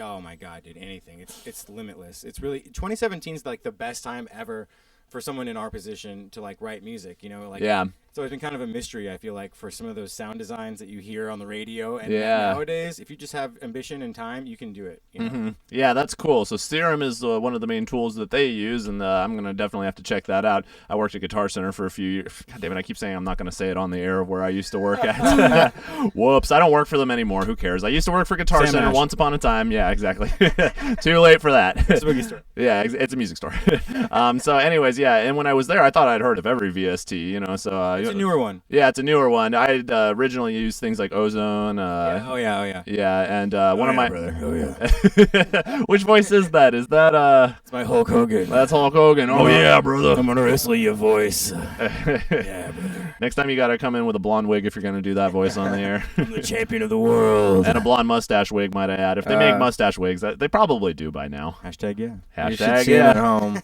Oh my god, dude, anything. It's limitless. It's really 2017 is the best time ever for someone in our position to write music. Yeah. So it's been kind of a mystery, I feel for some of those sound designs that you hear on the radio. And nowadays, if you just have ambition and time, you can do it. Yeah, that's cool. So Serum is one of the main tools that they use, and I'm going to definitely have to check that out. I worked at Guitar Center for a few years. God damn it, I keep saying I'm not going to say it on the air of where I used to work at. Whoops, I don't work for them anymore. Who cares? I used to work for Guitar Center once upon a time. Yeah, exactly. Too late for that. It's a boogie store. Yeah, it's a music store. So anyways, yeah, and when I was there, I thought I'd heard of every VST, so... it's a newer one. Yeah, it's a newer one. I originally used things like Ozone. Oh yeah. Yeah, and one of my... brother. Oh yeah. Which voice is that? Is that... It's my Hulk Hogan. That's Hulk Hogan. Oh yeah, brother. I'm gonna wrestle your voice. Yeah, brother. Next time you gotta come in with a blonde wig if you're gonna do that voice on the air. I'm the champion of the world. And a blonde mustache wig, might I add. If they make mustache wigs, they probably do by now. Hashtag yeah. Hashtag You should see him at home.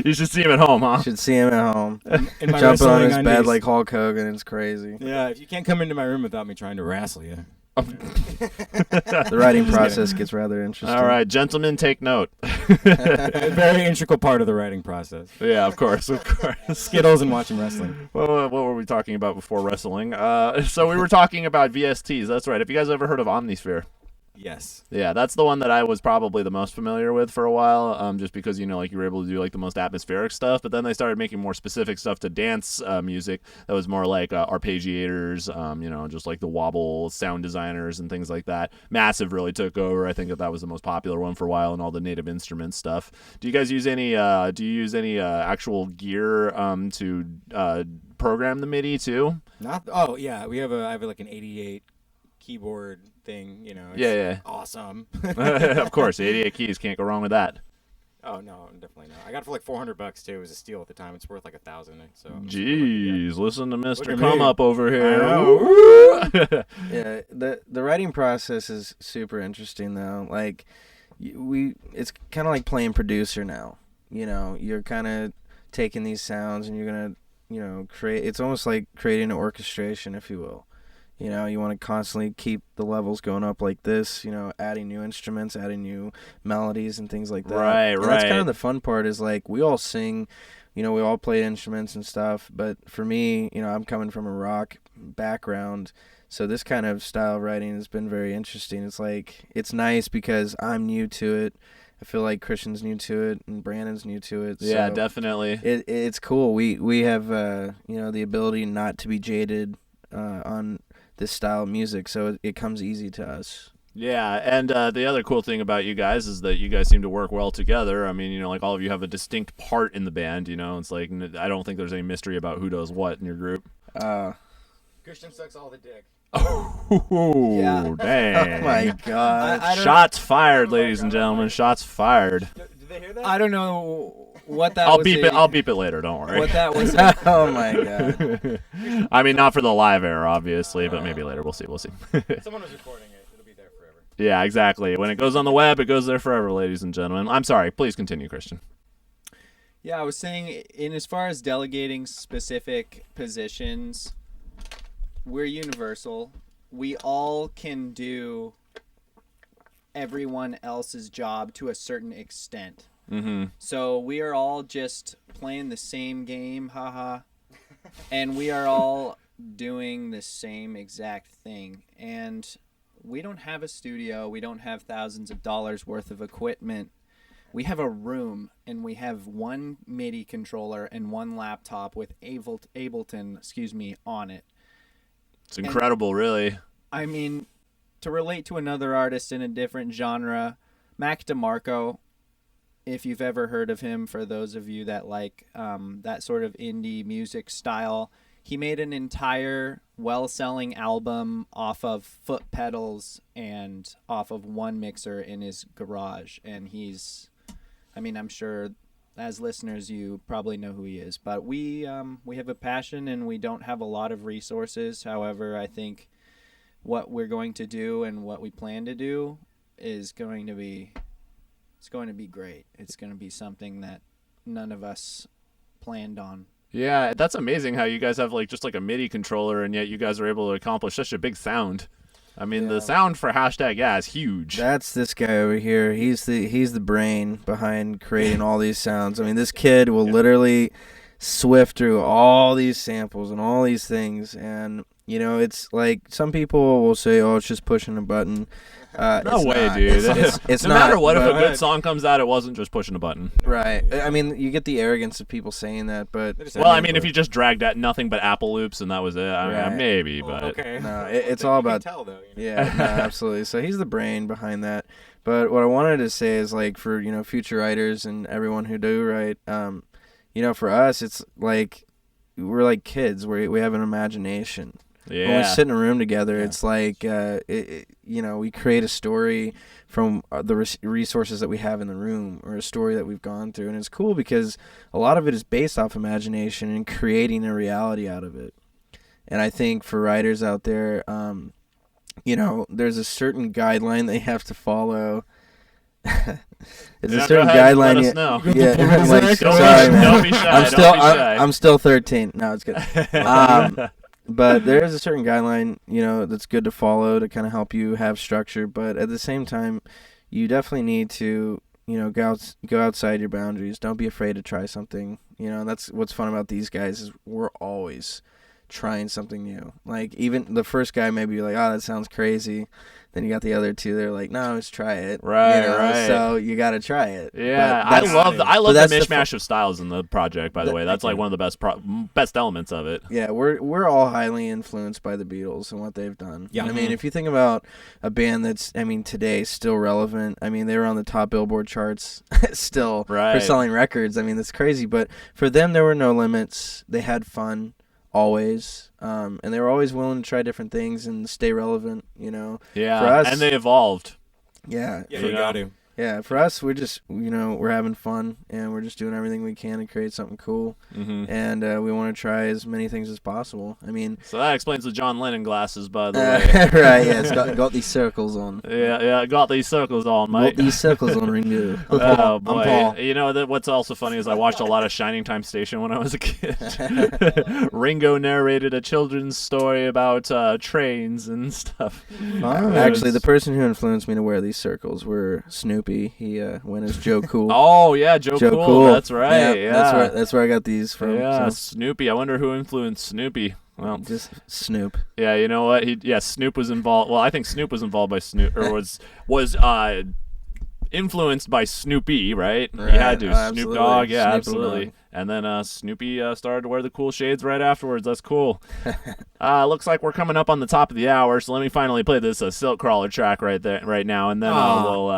You should see him at home, huh? You should see him at home. In my Jumping on his wrestling bed undies. like Hulk Hogan. It's crazy. Yeah, if you can't come into my room without me trying to wrestle you. The writing process gets rather interesting. All right, gentlemen, take note. A very integral part of the writing process. Yeah, of course. Skittles and watching wrestling. Well, what were we talking about before wrestling? So we were talking about VSTs. That's right. Have you guys ever heard of Omnisphere? Yes. Yeah, that's the one that I was probably the most familiar with for a while, just because, like, you were able to do, like, the most atmospheric stuff, but then they started making more specific stuff to dance music that was more like arpeggiators, just like the wobble sound designers and things like that. Massive really took over. I think that was the most popular one for a while, and all the native instruments stuff. Do you guys use any actual gear to program the MIDI, too? Oh, yeah. I have like an 88 keyboard thing, it's Yeah. awesome. Of course, 88 keys, can't go wrong with that. Oh no, definitely not. I got it for like $400 too. It was a steal at the time. It's worth like $1,000. So jeez, listen to Mr. at Come me. Up over here. Yeah, the writing process is super interesting though. Like it's kind of like playing producer now. You're kind of taking these sounds and you're gonna create. It's almost like creating an orchestration, if you will. You want to constantly keep the levels going up like this, adding new instruments, adding new melodies and things like that. Right. And that's kind of the fun part is like we all sing, we all play instruments and stuff. But for me, I'm coming from a rock background. So this kind of style of writing has been very interesting. It's like, it's nice because I'm new to it. I feel like Christian's new to it and Brandon's new to it. Yeah, so definitely. It's cool. We have, the ability not to be jaded on this style of music, so it comes easy to us. Yeah, and the other cool thing about you guys is that you guys seem to work well together. I mean, like all of you have a distinct part in the band, It's like, I don't think there's any mystery about who does what in your group. Christian sucks all the dick. Oh, Yeah. dang. Oh my God. I don't- Shots fired, ladies and gentlemen. Shots fired. Did they hear that? I don't know what that I'll was. beep it. I'll beep it later. Don't worry. What that was. Oh my God. I mean, not for the live air, obviously, but maybe later. We'll see. Someone was recording it. It'll be there forever. Yeah, exactly. When it goes on the web, it goes there forever, ladies and gentlemen. I'm sorry. Please continue, Christian. Yeah, I was saying, in as far as delegating specific positions, we're universal. We all can do everyone else's job to a certain extent. Mm-hmm. So we are all just playing the same game, haha, and we are all doing the same exact thing. And we don't have a studio. We don't have thousands of dollars worth of equipment. We have a room, and we have one MIDI controller and one laptop with Ableton, on it. It's incredible, really. I mean, to relate to another artist in a different genre, Mac DeMarco, if you've ever heard of him, for those of you that like that sort of indie music style, he made an entire well-selling album off of foot pedals and off of one mixer in his garage. And I'm sure as listeners you probably know who he is, but we have a passion and we don't have a lot of resources. However, I think what we're going to do and what we plan to do is going to be great. It's going to be something that none of us planned on. Yeah, that's amazing how you guys have just like a MIDI controller, and yet you guys are able to accomplish such a big sound. I mean, the sound for #, is huge. That's this guy over here. He's the brain behind creating all these sounds. I mean, this kid will literally swift through all these samples and all these things, and it's like some people will say, "Oh, it's just pushing a button." No way, not. dude. It's no not, matter what, if a but- good song comes out, it wasn't just pushing a button. Right. I mean, you get the arrogance of people saying that, but Well, I mean, if you just dragged at nothing but Apple loops and that was it, I mean, Right. maybe, but Okay. No, it's all about. Tell though. Yeah, no, absolutely. So he's the brain behind that. But what I wanted to say is, like, for future writers and everyone who do write, for us, it's like we're like kids. We have an imagination. yeah. When we sit in a room together, it's like we create a story from the resources that we have in the room, or a story that we've gone through, and it's cool because a lot of it is based off imagination and creating a reality out of it. And I think for writers out there, there's a certain guideline they have to follow. It's Yeah, a certain go ahead, guideline. let us know. Yeah, Don't like, be- sorry, man. don't be shy. I'm don't still be shy. I'm still 13. No, it's good. But there is a certain guideline, that's good to follow to kind of help you have structure. But at the same time, you definitely need to, go outside your boundaries. Don't be afraid to try something. And that's what's fun about these guys is we're always trying something new. Like, even the first guy may be like, oh, that sounds crazy. Then you got the other two. They're like, no, let's try it. Right, you know? right. So you got to try it. Yeah, But I that's- love the but that's the mishmash of styles in the project. By the way, that's like one of the best elements of it. Yeah, we're all highly influenced by the Beatles and what they've done. Yeah. I mean, if you think about a band that's, I mean, today still relevant. I mean, they were on the top Billboard charts still for Right. selling records. I mean, that's crazy. But for them, there were no limits. They had fun always, and they were always willing to try different things and stay relevant. You know. Yeah, For us, and they evolved. Yeah. Yeah, for- you got to. Yeah, for us, we're just, we're having fun, and we're just doing everything we can to create something cool, and we want to try as many things as possible. I mean, So that explains the John Lennon glasses, by the way. right? Yeah, it's got these circles on. Yeah, got these circles on, mate. Got these circles on, Ringo. Oh I'm boy! Paul. You know what's also funny is I watched a lot of Shining Time Station when I was a kid. Ringo narrated a children's story about trains and stuff. Actually, the person who influenced me to wear these circles were Snoopy. He went as Joe Cool. Oh yeah, Joe Cool. That's right. Yeah, That's where I got these from. Yeah, so. Snoopy. I wonder who influenced Snoopy. Well, Just Snoop. yeah, you know what? Snoop was involved. Well, I think Snoop was involved by Snoop, or was influenced by Snoopy, right? He had to. Oh, Snoop absolutely. Dogg, yeah, Snoop absolutely. Dogg. And then Snoopy started to wear the cool shades right afterwards. That's cool. Looks like we're coming up on the top of the hour, so let me finally play this Silkcrawler track right now, and then we'll.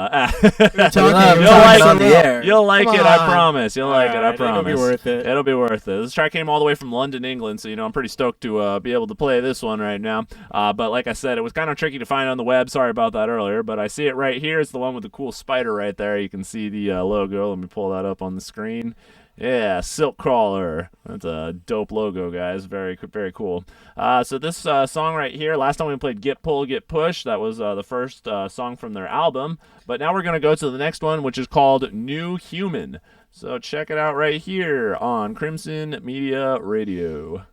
You'll like it. I promise. You'll like it. I promise. It'll be worth it. It'll be worth it. This track came all the way from London, England, so I'm pretty stoked to be able to play this one right now. But like I said, it was kind of tricky to find on the web. Sorry about that earlier, but I see it right here. It's the one with the cool spider right there. You can see the logo. Let me pull that up on the screen. Yeah, Silkcrawler. That's a dope logo, guys. Very, very cool. So this song right here, last time we played Get Pull, Get Push. That was the first song from their album. But now we're going to go to the next one, which is called New Human. So check it out right here on Crimson Media Radio.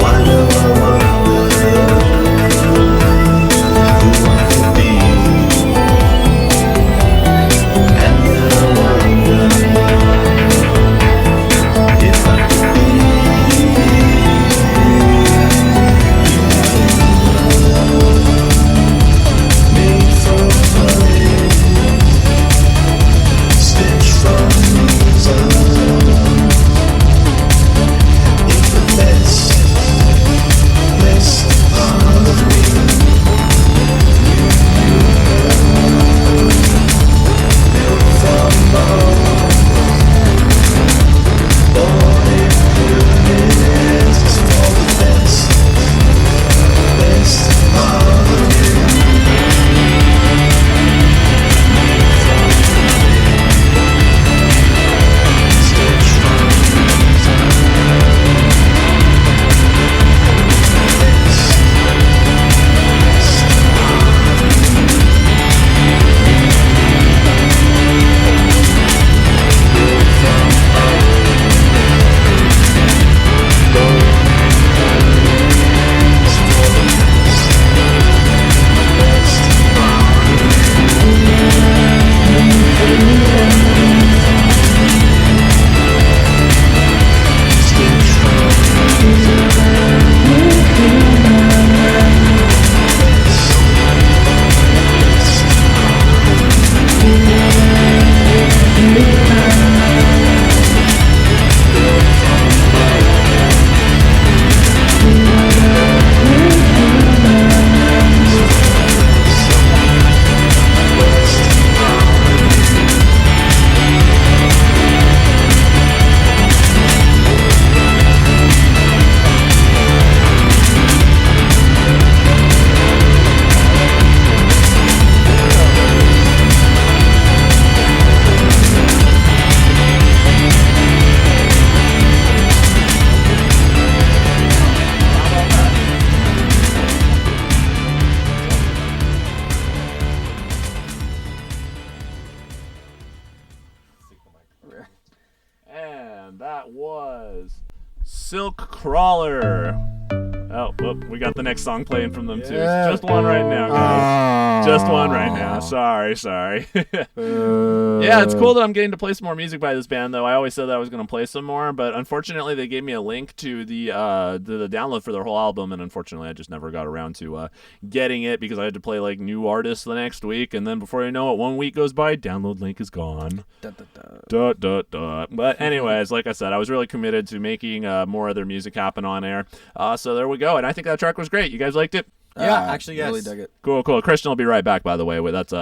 Why Silkcrawler. Oh, well, we got the next song playing from them too. Just one right now, guys. Just one right now. Sorry. Yeah, it's cool that I'm getting to play some more music by this band, though. I always said that I was going to play some more, but unfortunately, they gave me a link to the download for their whole album, and unfortunately, I just never got around to getting it because I had to play like new artists the next week, and then before you know it, 1 week goes by, download link is gone. But anyways, like I said, I was really committed to making more of their music happen on air. So there we go, and I think that track was great. You guys liked it? Yeah, actually, yes. Really dug it. Cool. Cristian will be right back, by the way. That's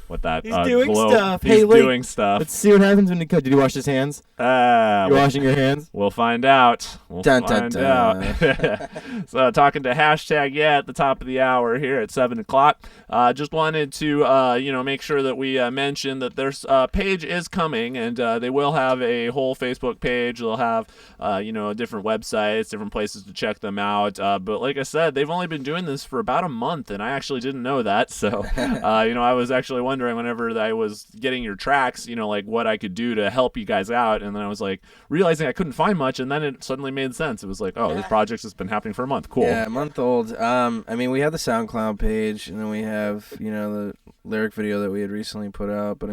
what that He's doing glow. stuff. He's Hey, wait. doing stuff. Let's see what happens when he comes. Did he wash his hands? You're washing your hands? We'll find out. Dun, dun, dun. So talking to hashtag at the top of the hour here at 7 o'clock. Just wanted to make sure that we mention that their page is coming, and they will have a whole Facebook page. They'll have different websites, different places to check them out. But like I said, they've only been doing this for about a month, and I actually didn't know that. So I was actually wondering whenever I was getting your tracks, like what I could do to help you guys out, and then I was like realizing I couldn't find much, and then it suddenly made sense. It was like, oh, this project has been happening for a month. Cool. Yeah, a month old. We have the SoundCloud page, and then we have the lyric video that we had recently put out. But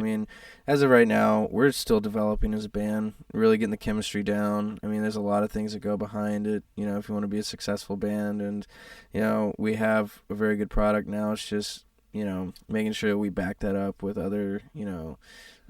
as of right now, we're still developing as a band, really getting the chemistry down. There's a lot of things that go behind it. If you want to be a successful band, and we have a very good product now. It's just making sure that we back that up with other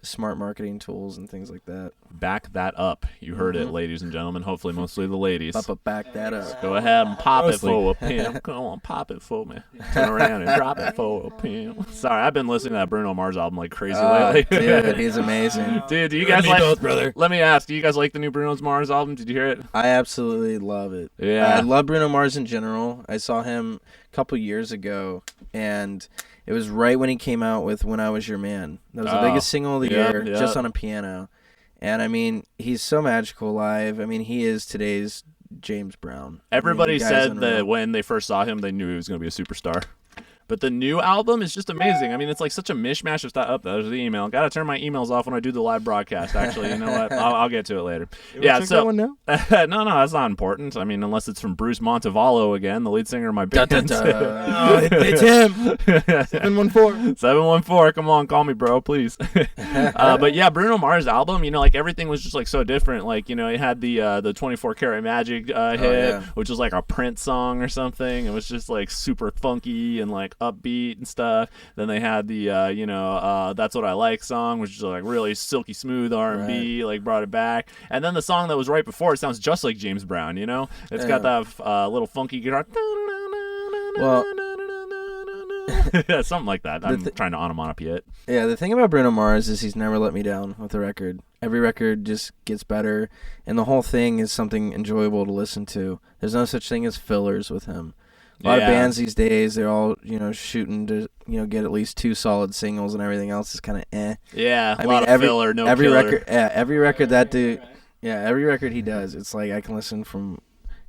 smart marketing tools and things like that. Back that up. You heard it, ladies and gentlemen. Hopefully, mostly the ladies. Back that up. Go ahead and pop it for a pimp. Come on, pop it for me. Turn around and drop it for a pimp. Sorry, I've been listening to that Bruno Mars album like crazy lately. Dude, he's amazing. Dude, do you guys like both, brother? Let me ask, do you guys like the new Bruno Mars album? Did you hear it? I absolutely love it. Yeah. I love Bruno Mars in general. I saw him a couple years ago, and it was right when he came out with When I Was Your Man. That was the biggest single of the year, just on a piano. And, he's so magical live. He is today's James Brown. Everybody the guy's said unreal. that when they first saw him, they knew he was going to be a superstar. But the new album is just amazing. It's like such a mishmash of stuff. Oh, there's the email. Got to turn my emails off when I do the live broadcast, actually. You know what? I'll get to it later. Yeah, check so... that one now? No, that's not important. Unless it's from Bruce Montevallo again, the lead singer of my band. It's him. 714. 714. Come on, call me, bro, please. But yeah, Bruno Mars' album, everything was just like so different. It had the 24 Karat Magic hit, which was like a Prince song or something. It was just like super funky and like upbeat and stuff. Then they had the That's What I Like song, which is like really silky smooth R&B, like brought it back. And then the song that was right before it sounds just like James Brown. It's got that little funky guitar. Well, something like that. I'm trying to onomatopoeia it. Yeah, the thing about Bruno Mars is he's never let me down with a record. Every record just gets better, and the whole thing is something enjoyable to listen to. There's no such thing as fillers with him. A lot of bands these days, they're all, shooting to, get at least 2 solid singles, and everything else is kind of eh. Yeah, a lot of filler, no every killer. record, every record that dude, every record he does, it's like I can listen from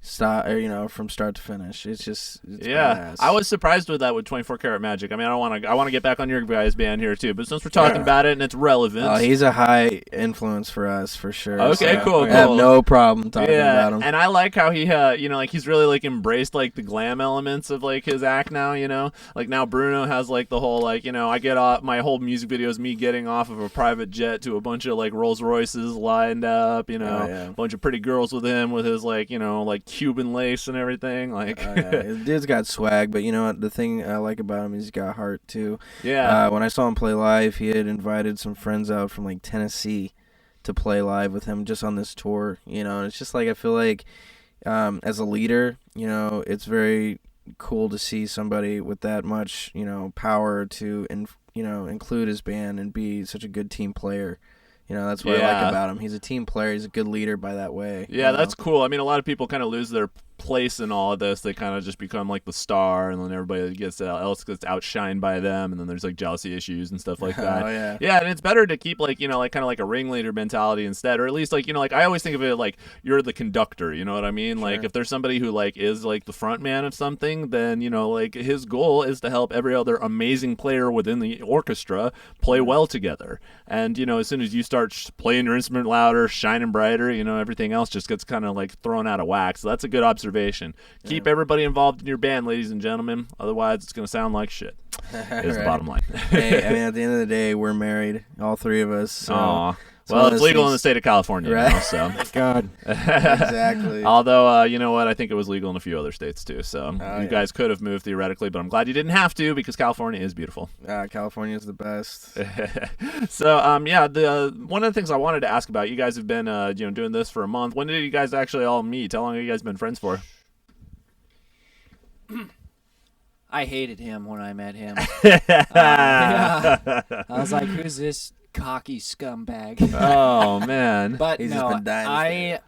start to finish. It's badass. I was surprised with that with 24 Karat Magic. I want to get back on your guys' band here too, but since we're talking about it and it's relevant, he's a high influence for us for sure. Okay, cool. I have no problem talking about him. And I like how he he's really like embraced like the glam elements of like his act now. Like now Bruno has like the whole like I get off, my whole music video is me getting off of a private jet to a bunch of like Rolls Royces lined up. A bunch of pretty girls with him with his like like Cuban lace and everything. Like, the dude's got swag, but you know what? The thing I like about him is he's got heart too. Yeah. When I saw him play live, he had invited some friends out from like Tennessee to play live with him just on this tour. And it's just like I feel like as a leader, it's very cool to see somebody with that much power to include his band and be such a good team player. That's what I like about him. He's a team player. He's a good leader by that way. Yeah, that's cool. A lot of people kind of lose their place in all of this. They kind of just become like the star, and then everybody else gets outshined by them, and then there's like jealousy issues and stuff like that. Oh, yeah. Yeah, and it's better to keep like, you know, like kind of like a ringleader mentality instead, or at least like, you know, like I always think of it like you're the conductor, you know what I mean? Like if there's somebody who like is like the front man of something, then, you know, like his goal is to help every other amazing player within the orchestra play well together. And, you know, as soon as you start playing your instrument louder, shining brighter, you know, everything else just gets kind of like thrown out of whack. So that's a good observation. Keep everybody involved in your band, ladies and gentlemen. Otherwise, it's going to sound like shit. Is the bottom line. Hey, I mean, at the end of the day, we're married, all three of us. So Aw. it's one Well, of it's those legal in things- the state of California Right. now, so. God. Exactly. Although, you know what? I think it was legal in a few other states, too. So you yeah. guys could have moved theoretically, but I'm glad you didn't have to because California is beautiful. California's the best. So, yeah, one of the things I wanted to ask about, you guys have been, you know, doing this for a month. When did you guys actually all meet? How long have you guys been friends for? I hated him when I met him. I was like, who's this cocky scumbag? Oh, man. But He's no, just been dying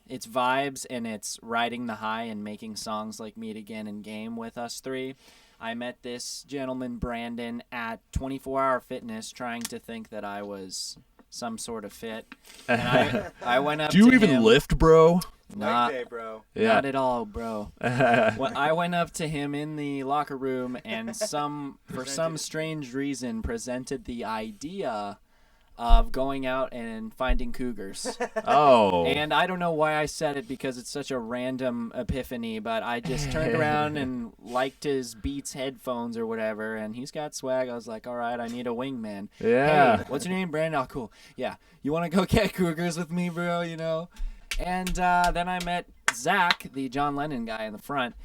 it's vibes, and it's riding the high and making songs like Meet Again and Game with us three. I met this gentleman, Brandon, at 24 Hour Fitness, trying to think that I was some sort of fit. And I went up Do you to even him. lift, bro? Not, bro. Yeah. not at all, bro. Well, I went up to him in the locker room and for some strange reason presented the idea of going out and finding cougars. Oh. And I don't know why I said it because it's such a random epiphany, but I just turned around and liked his Beats headphones or whatever, and he's got swag. I was like, all right, I need a wingman. Yeah. Hey, what's your name, Brandon? Oh, cool. Yeah. You want to go get cougars with me, bro, you know? And then I met Zach, the John Lennon guy in the front,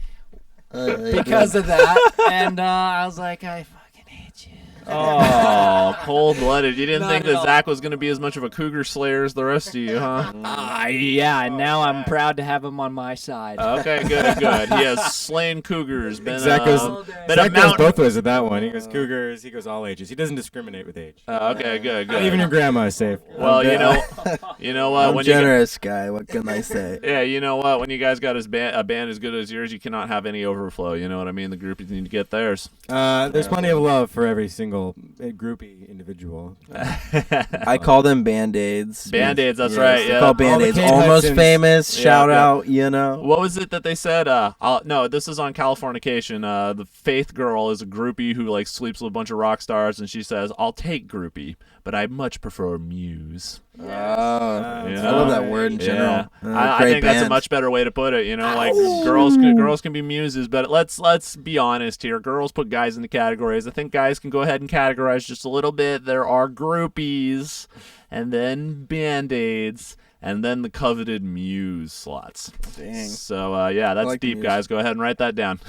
because of that. And I was like, I fucking hate you. Oh, cold-blooded. You didn't Not think at that all. Zach was going to be as much of a cougar slayer as the rest of you, huh? Yeah, and now I'm proud to have him on my side. Okay, good. He has slain cougars. Been, Zach goes, been a Zach goes mountain. both ways with that one. He goes cougars. He goes all ages. He doesn't discriminate with age. Okay, good. Not even your grandma is safe. Well, you know what? I'm When generous guy. What can I say? yeah, you know what? When you guys got a band as good as yours, you cannot have any overflow. You know what I mean? The groupies need to get theirs. There's plenty of love for every single groupie individual. I call them Band-Aids. Band-Aids, that's Yes, right, they're yeah. called Band-Aids. All the Kate Almost Hudsons. famous. Shout yeah. out, you know. What was it that they said? No, this is on Californication. The Faith girl is a groupie who like sleeps with a bunch of rock stars, and she says, "I'll take groupie, but I much prefer Muse." Oh, Yeah. I love that word in general. I Great think that's a band. much better way to put it. You know, like girls can be muses, but let's be honest here. Girls put guys into categories. I think guys can go ahead and categorize just a little bit. There are groupies, and then Band-Aids, and then the coveted Muse slots. Dang. So yeah, that's like deep, Muse. guys. Go ahead and write that down.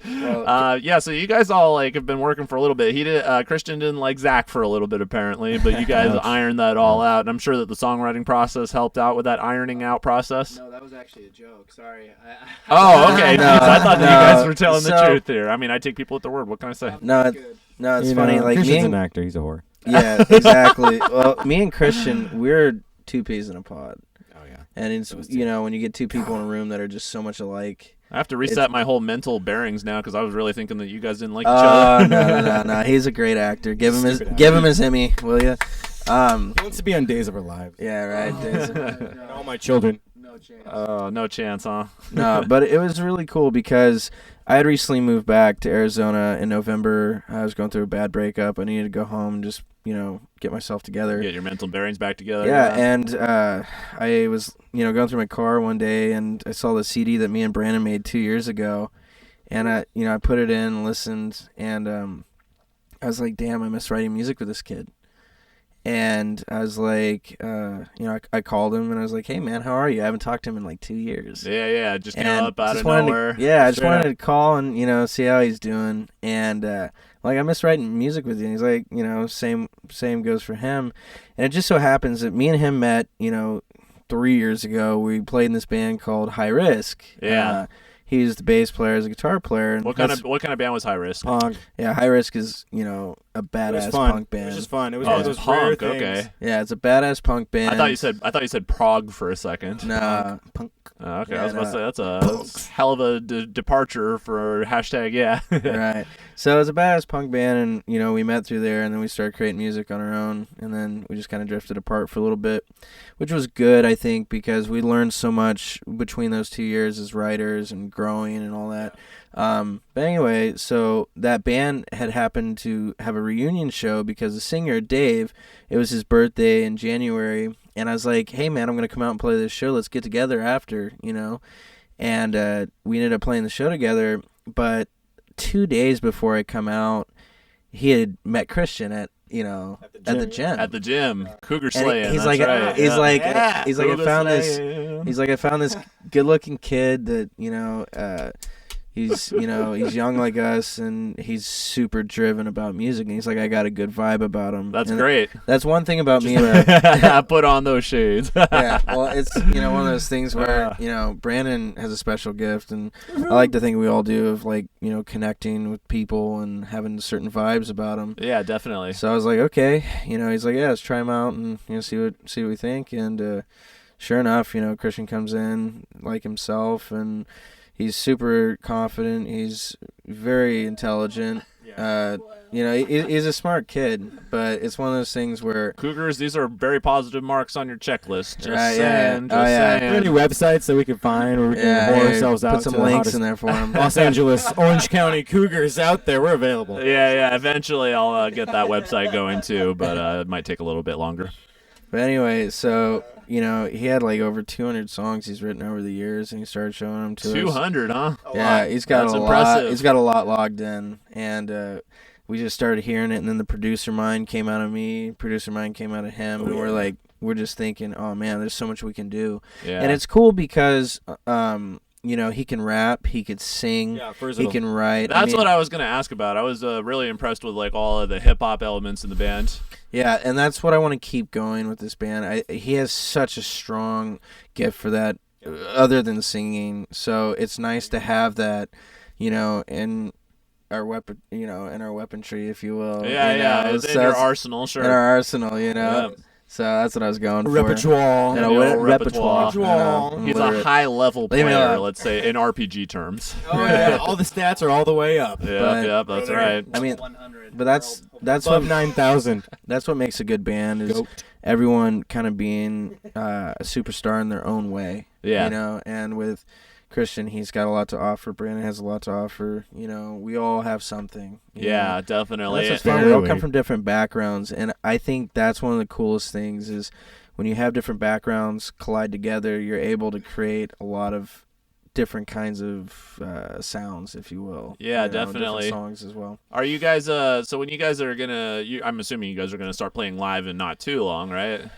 Well, Yeah, so you guys all like have been working for a little bit. Christian didn't like Zach for a little bit apparently, but you guys ironed that all out, and I'm sure that the songwriting process helped out with that ironing out process. No, that was actually a joke. Sorry. Oh, okay. No, Jeez, I thought that you guys were telling the so- truth here. I mean, I take people at their word. What can I say? No, it's funny. Like Christian's me an and, actor. He's a whore. yeah, exactly. Well, me and Christian, we're two peas in a pod. Oh yeah. And it's, you know, when you get two people in a room that are just so much alike. I have to reset my whole mental bearings now because I was really thinking that you guys didn't like each other. No. He's a great actor. Give him his Emmy, will you? He wants to be on Days of Our Lives. Yeah, right. Days. And all my children. No chance. Oh, no chance, huh? No, but it was really cool because I had recently moved back to Arizona in November. I was going through a bad breakup. I needed to go home and just, you know, get myself together. Get your mental bearings back together. Yeah, and I was, you know, going through my car one day and I saw the CD that me and Brandon made 2 years ago, and I put it in, listened, and I was like, damn, I miss writing music with this kid. And I was like, I called him and I was like, hey man, how are you? I haven't talked to him in like 2 years. Yeah, just came And up out just of wanted to- nowhere. I just Straight wanted up. to call and, you know, see how he's doing. And like, I miss writing music with you. And he's like, you know, same goes for him. And it just so happens that me and him met, you know, 3 years ago. We played in this band called High Risk. Yeah. he's the bass player, as a guitar player. And What kind of band was High Risk? Punk. Yeah, High Risk is a It was badass fun. punk band. It was just fun. It was Oh, one of it's those rare punk. things. Okay. Yeah, it's a badass punk band. I thought you said prog for a second. Nah, punk. Oh, okay, Yeah, I was about to say that's a punks. hell of a departure for hashtag. Yeah. Right. So it's a badass punk band, and we met through there, and then we started creating music on our own, and then we just kind of drifted apart for a little bit, which was good, I think, because we learned so much between those 2 years as writers and growing and all that. But anyway, so that band had happened to have a reunion show because the singer, Dave, it was his birthday in January, and I was like, hey, man, I'm going to come out and play this show. Let's get together after, And we ended up playing the show together, but 2 days before I come out, he had met Cristian at the gym. At the gym, Cougar And slaying. he's that's like, right. he's yeah. like, Yeah. he's like, I Cougar found this. slaying. He's like, I found this good-looking kid that he's he's young like us, and he's super driven about music, and he's like, I got a good vibe about him. That's And great. That's one thing about me. Put on those shades. Yeah, well, it's one of those things where Brandon has a special gift, and I like to think we all do, of like connecting with people and having certain vibes about them. Yeah, definitely. So I was like, okay, he's like, yeah, let's try him out and see what we think, and sure enough, Cristian comes in like himself, and he's super confident. He's very intelligent. He's a smart kid, but it's one of those things where Cougars, these are very positive marks on your checklist. Just Right, saying. yeah. Oh, yeah. Are there any websites that we can find where we can whore ourselves out put some to the links hottest in there for him. Los Angeles, Orange County Cougars out there? We're available. Yeah. Eventually, I'll get that website going too, but it might take a little bit longer. But anyway, so he had like over 200 songs he's written over the years, and he started showing them to us. 200, huh? Yeah, he's got That's a impressive. lot. He's got a lot logged in, and we just started hearing it, and then the producer mind came out of me, producer mind came out of him, and we're just thinking, oh man, there's so much we can do. Yeah. And it's cool because he can rap, he could sing, Yeah, he versatile. can write. That's what I was going to ask about. I was really impressed with like all of the hip hop elements in the band. Yeah, and that's what I want to keep going with this band. He has such a strong gift for that, other than singing. So it's nice to have that, in our weapon, in our weaponry, if you will. Yeah. It's in So your it's arsenal, sure. in our arsenal, Yeah. So that's what I was going for. Repertoire. Yeah, The old repertoire. repertoire. He's a high-level Leave me player, alone. let's say, in RPG terms. Oh yeah, all the stats are all the way up. Yep, that's right. I mean, 100. but that's Above what 9,000. that's what makes a good band, is everyone kind of being a superstar in their own way. Yeah. And with Cristian, he's got a lot to offer. Brandon has a lot to offer. We all have something. Yeah, And definitely. that's what's fun. We all Clearly. come from different backgrounds, and I think that's one of the coolest things is when you have different backgrounds collide together, you're able to create a lot of different kinds of sounds, if you will. Yeah, different definitely. songs as well. Are you guys, so when you guys are going to, I'm assuming you guys are going to start playing live in not too long, right?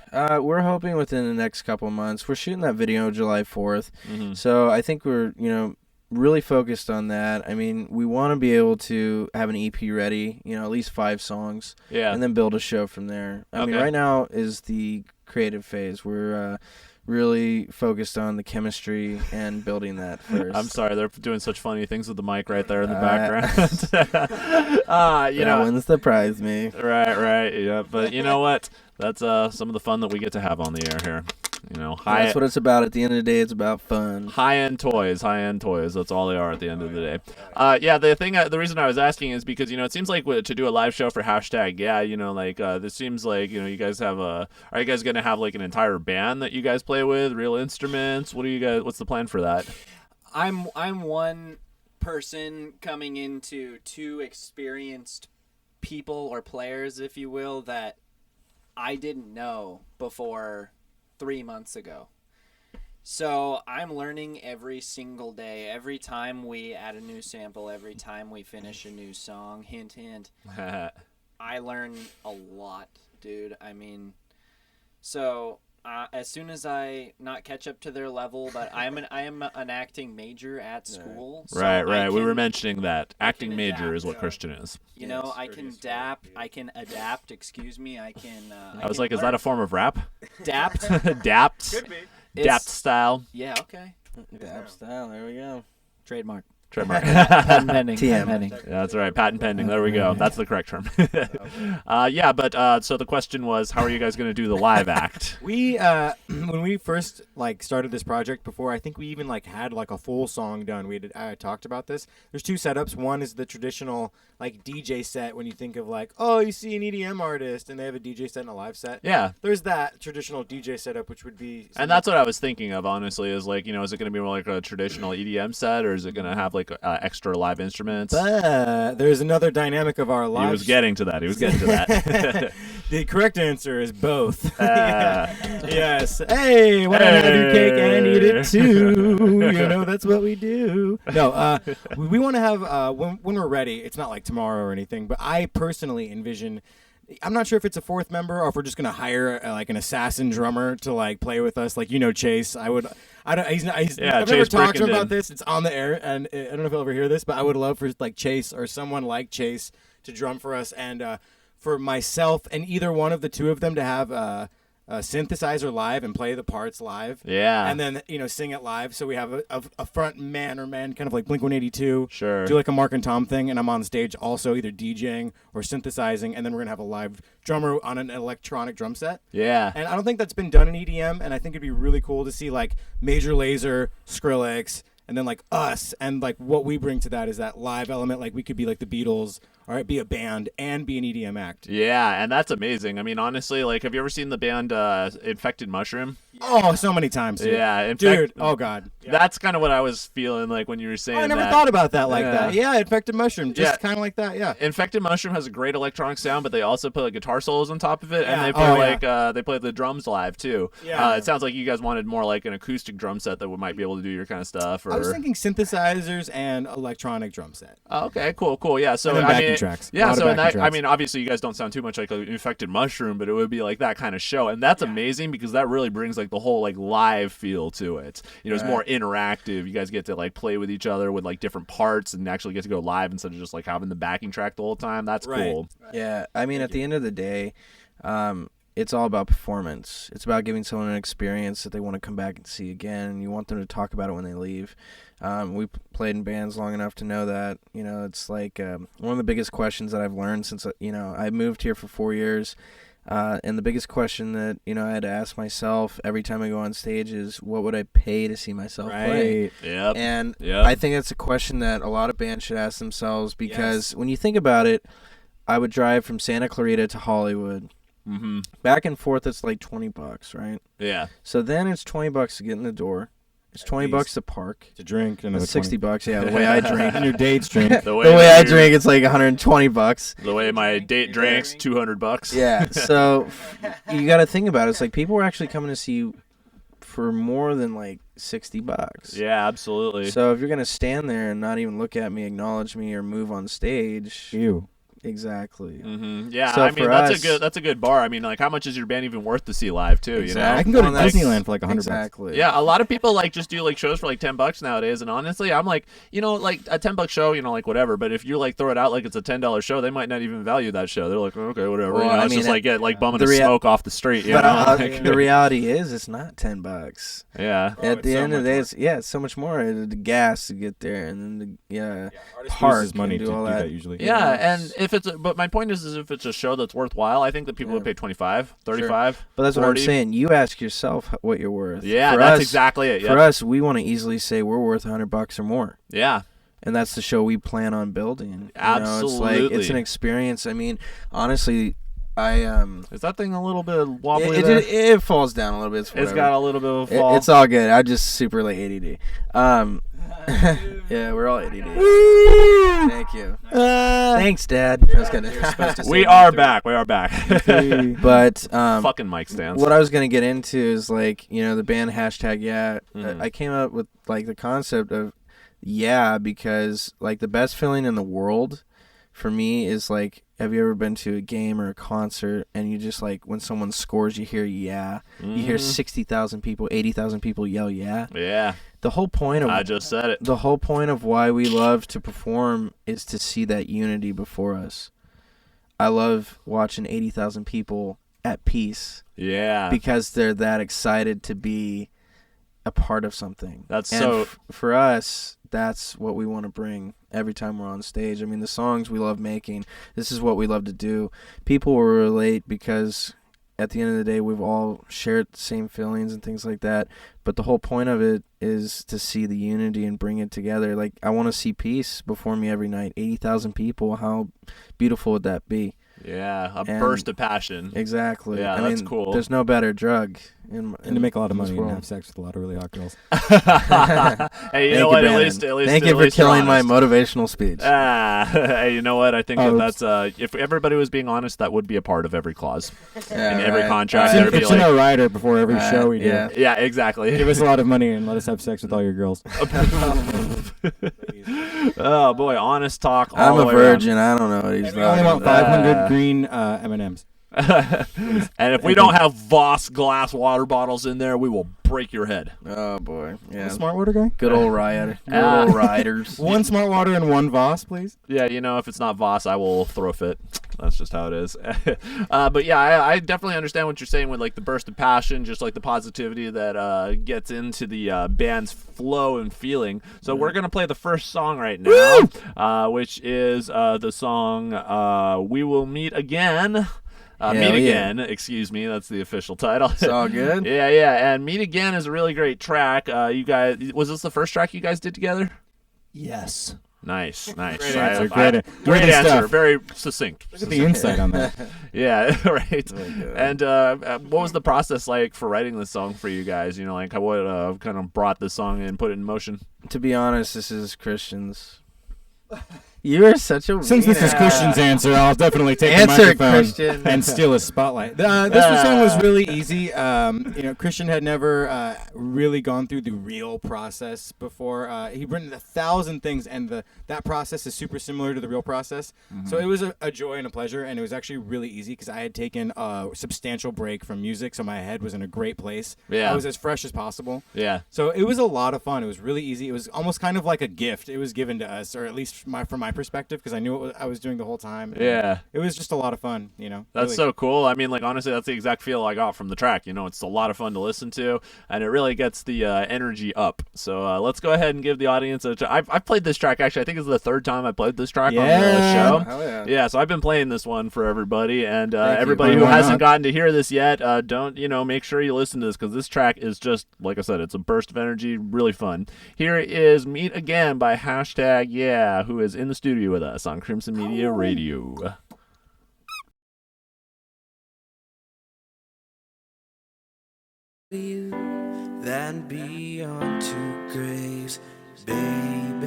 We're hoping within the next couple of months. We're shooting that video July 4th. Mm-hmm. So I think we're, really focused on that. I mean, we want to be able to have an EP ready, at least 5 songs, Yeah. and then build a show from there. I mean, Okay. right now is the creative phase. We're really focused on the chemistry and building that first. I'm sorry, they're doing such funny things with the mic right there in the background. That wouldn't surprise me. Right, yeah. But you know what? That's some of the fun that we get to have on the air here. That's what it's about. At the end of the day, it's about fun. High-end toys. That's all they are at the end of the day. The reason I was asking is because, it seems like to do a live show for hashtag, this seems like, you guys are you guys going to have like an entire band that you guys play with, real instruments? What's the plan for that? I'm one person coming into 2 experienced people or players, if you will, that I didn't know before 3 months ago. So I'm learning every single day. Every time we add a new sample, every time we finish a new song, hint, hint, I learn a lot, dude. I mean, so as soon as I not catch up to their level, but I am an acting major at school. So Right. We were can- mentioning that. Acting major adapt, is what Cristian is. You know, I can adapt. I can adapt. Excuse me. I can. I was like, is that a form of rap? adapt? Dapt? It's- Dapt style? Yeah. Okay. Dab style. There we go. Trademark. Trademark. Patent pending. TM. Patent pending. Yeah, that's right. Patent pending. There we go. That's the correct term. So the question was, how are you guys going to do the live act? We when we first started this project before, I think we even had a full song done. I talked about this. There's two setups. One is the traditional DJ set when you think of you see an EDM artist and they have a DJ set and a live set. Yeah. There's that traditional DJ setup, which would be. And that's what I was thinking of, honestly, is is it going to be more like a traditional EDM set, or is it going to have extra live instruments? But there's another dynamic of our live. He was getting to that. The correct answer is both. Yes. Hey, why not have your cake and eat it too? That's what we do. No, we want to have when we're ready. It's not tomorrow or anything, but I personally envision. I'm not sure if it's a fourth member or if we're just gonna hire an assassin drummer to play with us. Chase. I've never talked to him about this. It's on the air, and I don't know if he'll ever hear this, but I would love for Chase or someone like Chase to drum for us, and for myself and either one of the two of them to have a synthesizer live and play the parts live. Yeah. And then, sing it live. So we have a front man kind of like Blink-182. Sure. Do a Mark and Tom thing. And I'm on stage also either DJing or synthesizing. And then we're going to have a live drummer on an electronic drum set. Yeah. And I don't think that's been done in EDM. And I think it'd be really cool to see Major Lazer, Skrillex, and then us. And what we bring to that is that live element. We could be the Beatles. All right, be a band and be an EDM act. Yeah, and that's amazing. I mean, honestly, have you ever seen the band Infected Mushroom? Oh, so many times. Dude. Yeah, dude. Oh God. Yeah. That's kind of what I was feeling when you were saying. I never that. thought about that that. Yeah, Infected Mushroom, just kind of like that. Yeah. Infected Mushroom has a great electronic sound, but they also put guitar solos on top of it, and Yeah. they put they play the drums live too. Yeah. It sounds like you guys wanted more an acoustic drum set that might be able to do your kind of stuff. Or... I was thinking synthesizers and electronic drum set. Oh, okay, cool. Yeah, so and then backing tracks. Yeah, so backing tracks. I mean, obviously you guys don't sound too much like an Infected Mushroom, but it would be that kind of show, and that's amazing because that really brings the whole live feel to it. It's more interactive. You guys get to play with each other with different parts and actually get to go live instead of just having the backing track the whole time. That's cool. Yeah, I mean, at the end of the day, it's all about performance. It's about giving someone an experience that they want to come back and see again, and you want them to talk about it when they leave. We played in bands long enough to know that, it's one of the biggest questions that I've learned since, I moved here for 4 years. And the biggest question that, I had to ask myself every time I go on stage is, what would I pay to see myself play? Yep. And Yep. I think that's a question that a lot of bands should ask themselves because when you think about it, I would drive from Santa Clarita to Hollywood. Mm-hmm. Back and forth, it's $20, right? Yeah. So then it's $20 to get in the door. It's $20 to park. To drink. And It's $60. Yeah, the way I drink. And your dates drink. The way I drink, it's $120. The way my date drinks, $200. Yeah. So you got to think about it. It's people are actually coming to see you for more than $60. Yeah, absolutely. So if you're gonna stand there and not even look at me, acknowledge me, or move on stage, you. Exactly. Mm-hmm. Yeah, So I mean for that's a good bar. I mean, how much is your band even worth to see live too? Exactly. I can go to Well, that's- Disneyland for $100. Exactly. Yeah, a lot of people just do shows for $10 nowadays, and honestly, I'm a $10 show, whatever. But if you throw it out it's a $10 show, they might not even value that show. They're okay, whatever. Well, it's just get bumming the the smoke off the street. But the reality is, it's not $10. Yeah. At the end of the day, it's so much more. The gas to get there, and then Artists park loses money and to do all do that. that usually. Yeah, and but my point is if it's a show that's worthwhile, I think that people would pay $25, $35. But that's what I'm 40. saying. You ask yourself what you're worth. Yeah, For that's us- exactly it. For Yep. us, we want to easily say we're worth $100 or more. Yeah. And that's the show we plan on building. Absolutely. It's an experience. I mean, honestly, Is that thing a little bit wobbly there? it falls down a little bit. It's got a little bit of a fall. It's all good. I just super ADD. Yeah, we're all ADD. Thank you. Thanks, Dad. I was gonna. We are back. We are back. But Fucking mic stands. what I was gonna get into is the band hashtag yeah. Mhm. I came up with the concept of yeah because the best feeling in the world for me is have you ever been to a game or a concert and you just when someone scores you hear yeah, you hear 60,000 people, 80,000 people yell yeah. Yeah. The whole point of I just said it. the whole point of why we love to perform is to see that unity before us. I love watching 80,000 people at peace Yeah. because they're that excited to be a part of something. That's and so. For us, that's what we want to bring every time we're on stage. I mean, the songs we love making, this is what we love to do. People will relate because at the end of the day, we've all shared the same feelings and things like that. But the whole point of it is to see the unity and bring it together. Like, I want to see Peace before me every night. 80,000 people. How beautiful would that be? Yeah, a And- burst of passion. Exactly. Yeah, I that's mean, cool. There's no better drug And to make a lot of this money and world. have sex with a lot of really hot girls. Hey, you Thank know what? Brandon. At least Thank you at for least you're killing my honest. motivational speech. Hey, you know what? I think Oh, that's if everybody was being honest, that would be a part of every clause Yeah, in every right. contract. Right. There'd be It's like, a writer before every show we do. yeah. yeah, exactly. Give us a lot of money and let us have sex with all your girls. Oh boy, honest talk. All I'm the a way virgin. I don't know what he's We only talking want about. 500 green M&Ms. around. And if we don't have Voss glass water bottles in there, we will break your head. Oh, boy. Yeah. Smart water guy? Good old rider. Good old riders. One smart water and one Voss, please. Yeah, you know, if it's not Voss, I will throw a fit. That's just how it is. But yeah, I definitely understand what you're saying with like the burst of passion, just like the positivity that gets into the band's flow and feeling. So we're gonna play the first song right now, which is the song "We Will Meet Again." Meet Again, excuse me. That's the official title. It's all good. Yeah. And Meet Again is a really great track. You guys, was this the first track you guys did together? Yes. Nice. Great answer. Great Great answer. stuff. Very succinct. Look at the insight on that. Yeah, right. Oh my God. And what was the process like for writing this song for you guys? You know, like what kind of brought this song and put it in motion? To be honest, this is Christian's. You are such a Since this is wiener. Christian's answer, I'll definitely take Answer the it, microphone Christian. and steal his spotlight. This song was really easy. Christian had never really gone through the real process before. He'd written 1,000 things, and that process is super similar to the real process. Mm-hmm. So it was a joy and a pleasure, and it was actually really easy because I had taken a substantial break from music, so my head was in a great place. Yeah. I was as fresh as possible. Yeah. So it was a lot of fun. It was really easy. It was almost kind of like a gift. It was given to us, or at least from my perspective, because I knew what I was doing the whole time. And Yeah. it was just a lot of fun. That's really. so cool. I mean, like, honestly, that's the exact feel I got from the track. You know, it's a lot of fun to listen to, and it really gets the energy up. So let's go ahead and give the audience I've played this track, actually. I think it's the third time I played this track on the show. Hell yeah. Yeah, so I've been playing this one for everybody, and you. everybody Why who not? hasn't gotten to hear this yet, make sure you listen to this, because this track is just, like I said, it's a burst of energy, really fun. Here is Meet Again by #Yeah, who is in the studio with us on Crimson Media Radio. You than beyond two graves, baby,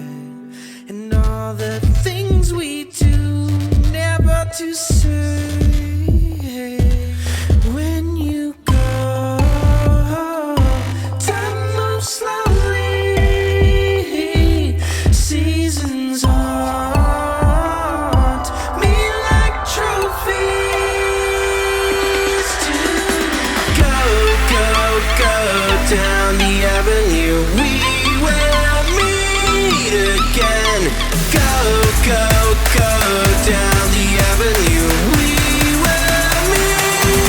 and all the things we do never to say. When you go, time moves slowly, seasons haunt me like trophies to go down the avenue. We will meet again. Go down the avenue. We will meet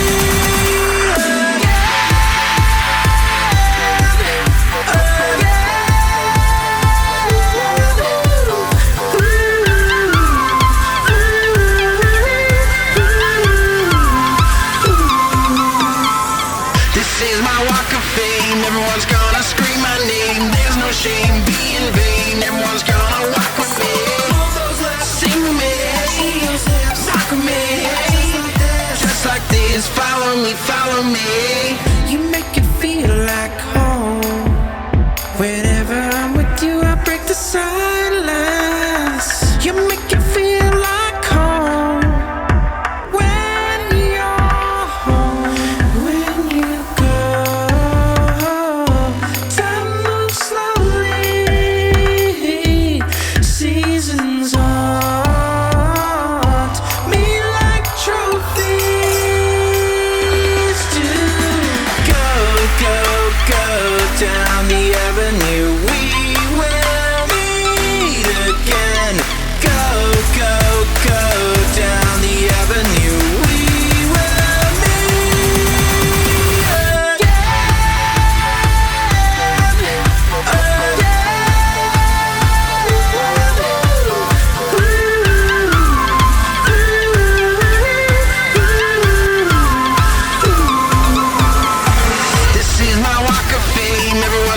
This is my walk of fame. Everyone's gonna scream my name. There's no shame, be in vain. Everyone's gonna walk with me. Sing with me, rock with me. Just like this, follow me. You make it feel like home. Whenever I'm with you, I break the silence. You make it feel like home. When you're home, when you go, time moves slowly, seasons haunt me like trophies to go down the avenue. We will meet again. Go down the avenue. We will meet again.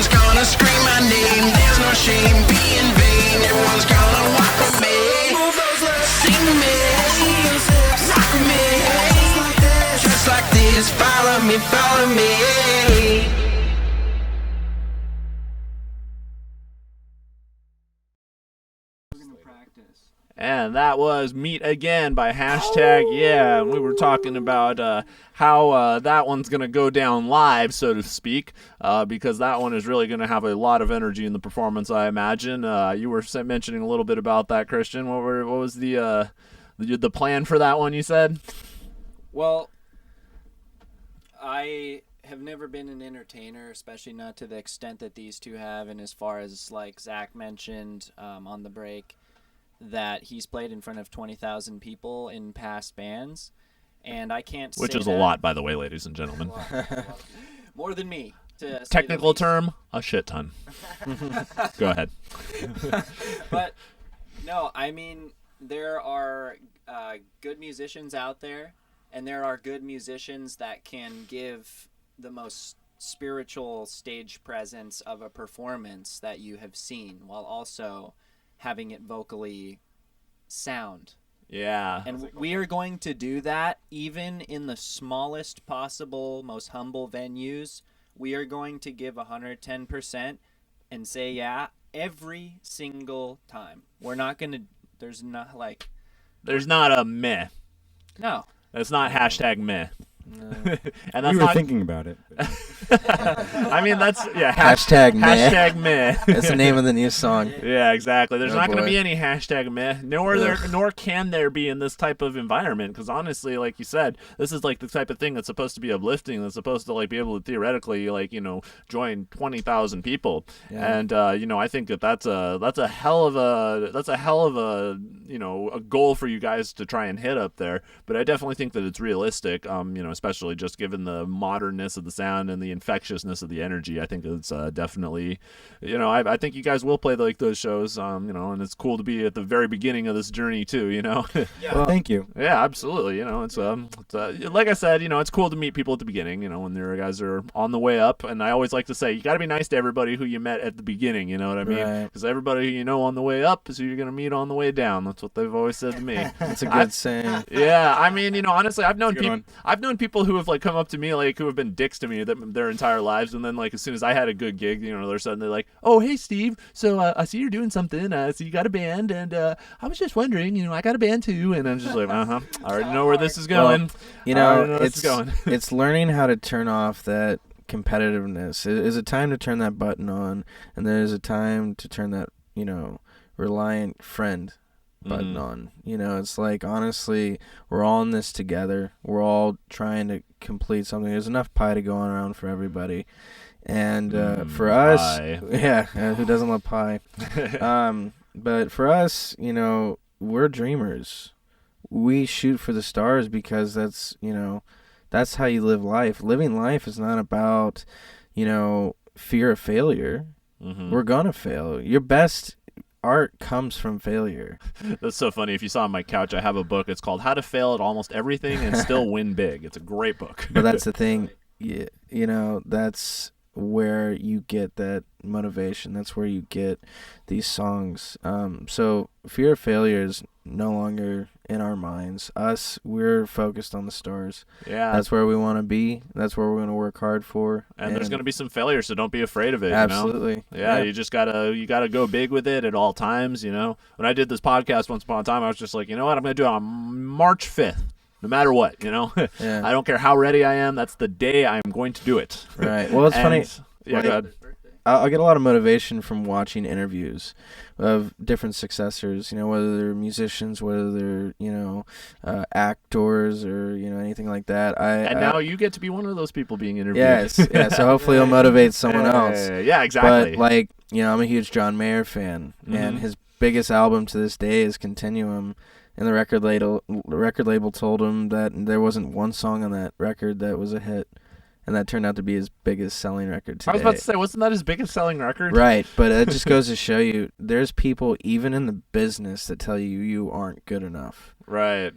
Everyone's gonna scream my name. There's no shame, be in vain. Everyone's gonna walk with me. Move those legs, sing to me. Rock with me. Just like this, follow me, follow me. And that was Meet Again by #Yeah. And we were talking about how that one's going to go down live, so to speak, because that one is really going to have a lot of energy in the performance, I imagine. You were mentioning a little bit about that, Cristian. What was the plan for that one, you said? Well, I have never been an entertainer, especially not to the extent that these two have, and as far as, like Zach mentioned on the break, that he's played in front of 20,000 people in past bands, and I can't Which say is that. A lot, by the way, ladies and gentlemen. More than me. To say Technical the least. term, a shit ton. Go ahead. But, no, I mean, there are good musicians out there, and there are good musicians that can give the most spiritual stage presence of a performance that you have seen, while also having it vocally sound. Yeah. And we are going to do that even in the smallest possible, most humble venues. We are going to give 110% and say yeah every single time. We're not going to, there's not a meh. No. It's not #meh. And that's we were not thinking about it. I mean, that's meh. #meh. #meh. That's the name of the new song. Yeah, exactly. There's Oh, not going to boy. be any #meh, nor can there be in this type of environment. Because honestly, like you said, this is like the type of thing that's supposed to be uplifting. That's supposed to like be able to theoretically join 20,000 people. Yeah. And I think that's a hell of a a goal for you guys to try and hit up there. But I definitely think that it's realistic. Especially just given the modernness of the sound and the infectiousness of the energy. I think it's definitely, I think you guys will play like those shows, and it's cool to be at the very beginning of this journey too, Yeah. Well, thank you. Yeah, absolutely. It's like I said, it's cool to meet people at the beginning, when your guys are on the way up. And I always like to say, you got to be nice to everybody who you met at the beginning, you know what I mean? Right. Because everybody who you know on the way up is who you're going to meet on the way down. That's what they've always said to me. That's a good saying. Yeah, I mean, honestly, I've known That's a good people. I've known people who have like come up to me like who have been dicks to me their entire lives, and then like as soon as I had a good gig, they're suddenly like, "Oh, hey, Steve. So I see you're doing something. So you got a band, and I was just wondering, I got a band too." And I'm just like, I already know where this is going. It's learning how to turn off that competitiveness. Is a time to turn that button on, and there's a time to turn that reliant friend button on. It's like, honestly, we're all in this together. We're all trying to complete something. There's enough pie to go around for everybody. And for us, pie. Who doesn't love pie? But for us, we're dreamers. We shoot for the stars because that's how you live life. Living life is not about, fear of failure. Mm-hmm. We're gonna fail. Your best art comes from failure. That's so funny. If you saw on my couch, I have a book. It's called How to Fail at Almost Everything and Still Win Big. It's a great book. But that's the thing. That's where you get that motivation. That's where you get these songs. So fear of failure is no longer in our minds. We're focused on the stars. Yeah. That's where we want to be. That's where we're going to work hard for. And there's going to be some failure, so don't be afraid of it. Absolutely. Yeah, you just gotta go big with it at all times. When I did this podcast once upon a time, I was just like, you know what, I'm going to do it on March 5th. No matter what, Yeah. I don't care how ready I am. That's the day I'm going to do it. Right. Well, it's funny. Yeah, go ahead. I get a lot of motivation from watching interviews of different successors, whether they're musicians, whether they're, actors or, anything like that. Now you get to be one of those people being interviewed. Yes. Yeah. So hopefully it'll motivate someone else. Yeah, exactly. But I'm a huge John Mayer fan, and his biggest album to this day is Continuum. And the record label told him that there wasn't one song on that record that was a hit. And that turned out to be his biggest selling record today. I was about to say, wasn't that his biggest selling record? Right, but it just goes to show you, there's people even in the business that tell you aren't good enough. Right.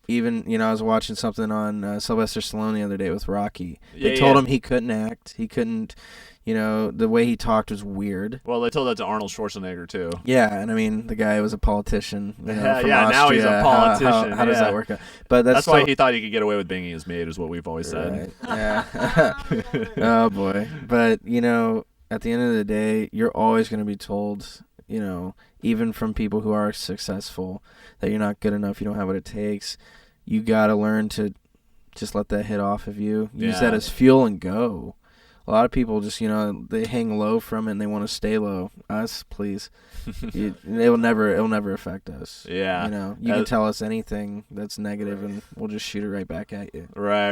Even, I was watching something on Sylvester Stallone the other day with Rocky. They told him he couldn't act. He couldn't, You know, the way he talked was weird. Well, they told that to Arnold Schwarzenegger too. Yeah, and I mean, the guy was a politician. You know, from Yeah, now he's a Austria. politician, How does yeah. that work out? But That's why he thought he could get away with banging his maid, is what we've always said. Right. Yeah. Oh boy. But you know, at the end of the day, you're always going to be told, you know, even from people who are successful, that you're not good enough. You don't have what it takes. You got to learn to just let that hit off of you. Use that as fuel and go. A lot of people just, you know, they hang low from it and they want to stay low. Us, please. It'll never affect us. Yeah. You know, you can tell us anything that's negative and we'll just shoot it right back at you. Right.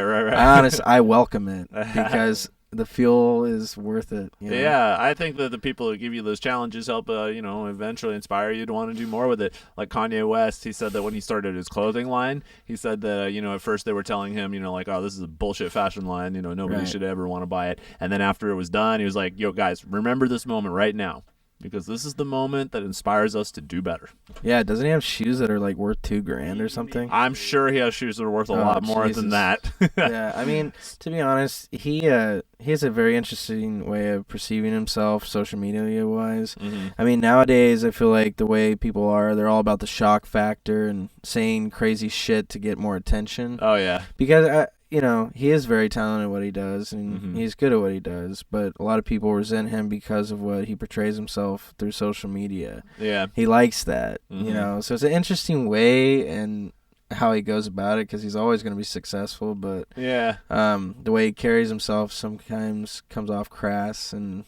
I welcome it because the fuel is worth it. You know? Yeah, I think that the people who give you those challenges help, you know, eventually inspire you to want to do more with it. Like Kanye West, he said that when he started his clothing line, he said that, you know, at first they were telling him, you know, like, oh, this is a bullshit fashion line, you know, nobody should ever want to buy it. And then after it was done, he was like, yo, guys, remember this moment right now. Because this is the moment that inspires us to do better. Yeah, doesn't he have shoes that are like worth $2,000 or something? I'm sure he has shoes that are worth a lot more than that. Yeah, I mean, to be honest, he has a very interesting way of perceiving himself, social media wise. Mm-hmm. I mean, nowadays I feel like the way people are, they're all about the shock factor and saying crazy shit to get more attention. Oh yeah, because you know, he is very talented at what he does, and he's good at what he does, but a lot of people resent him because of what he portrays himself through social media. Yeah. He likes that, you know, so it's an interesting way and how he goes about it, because he's always going to be successful, but yeah, the way he carries himself sometimes comes off crass and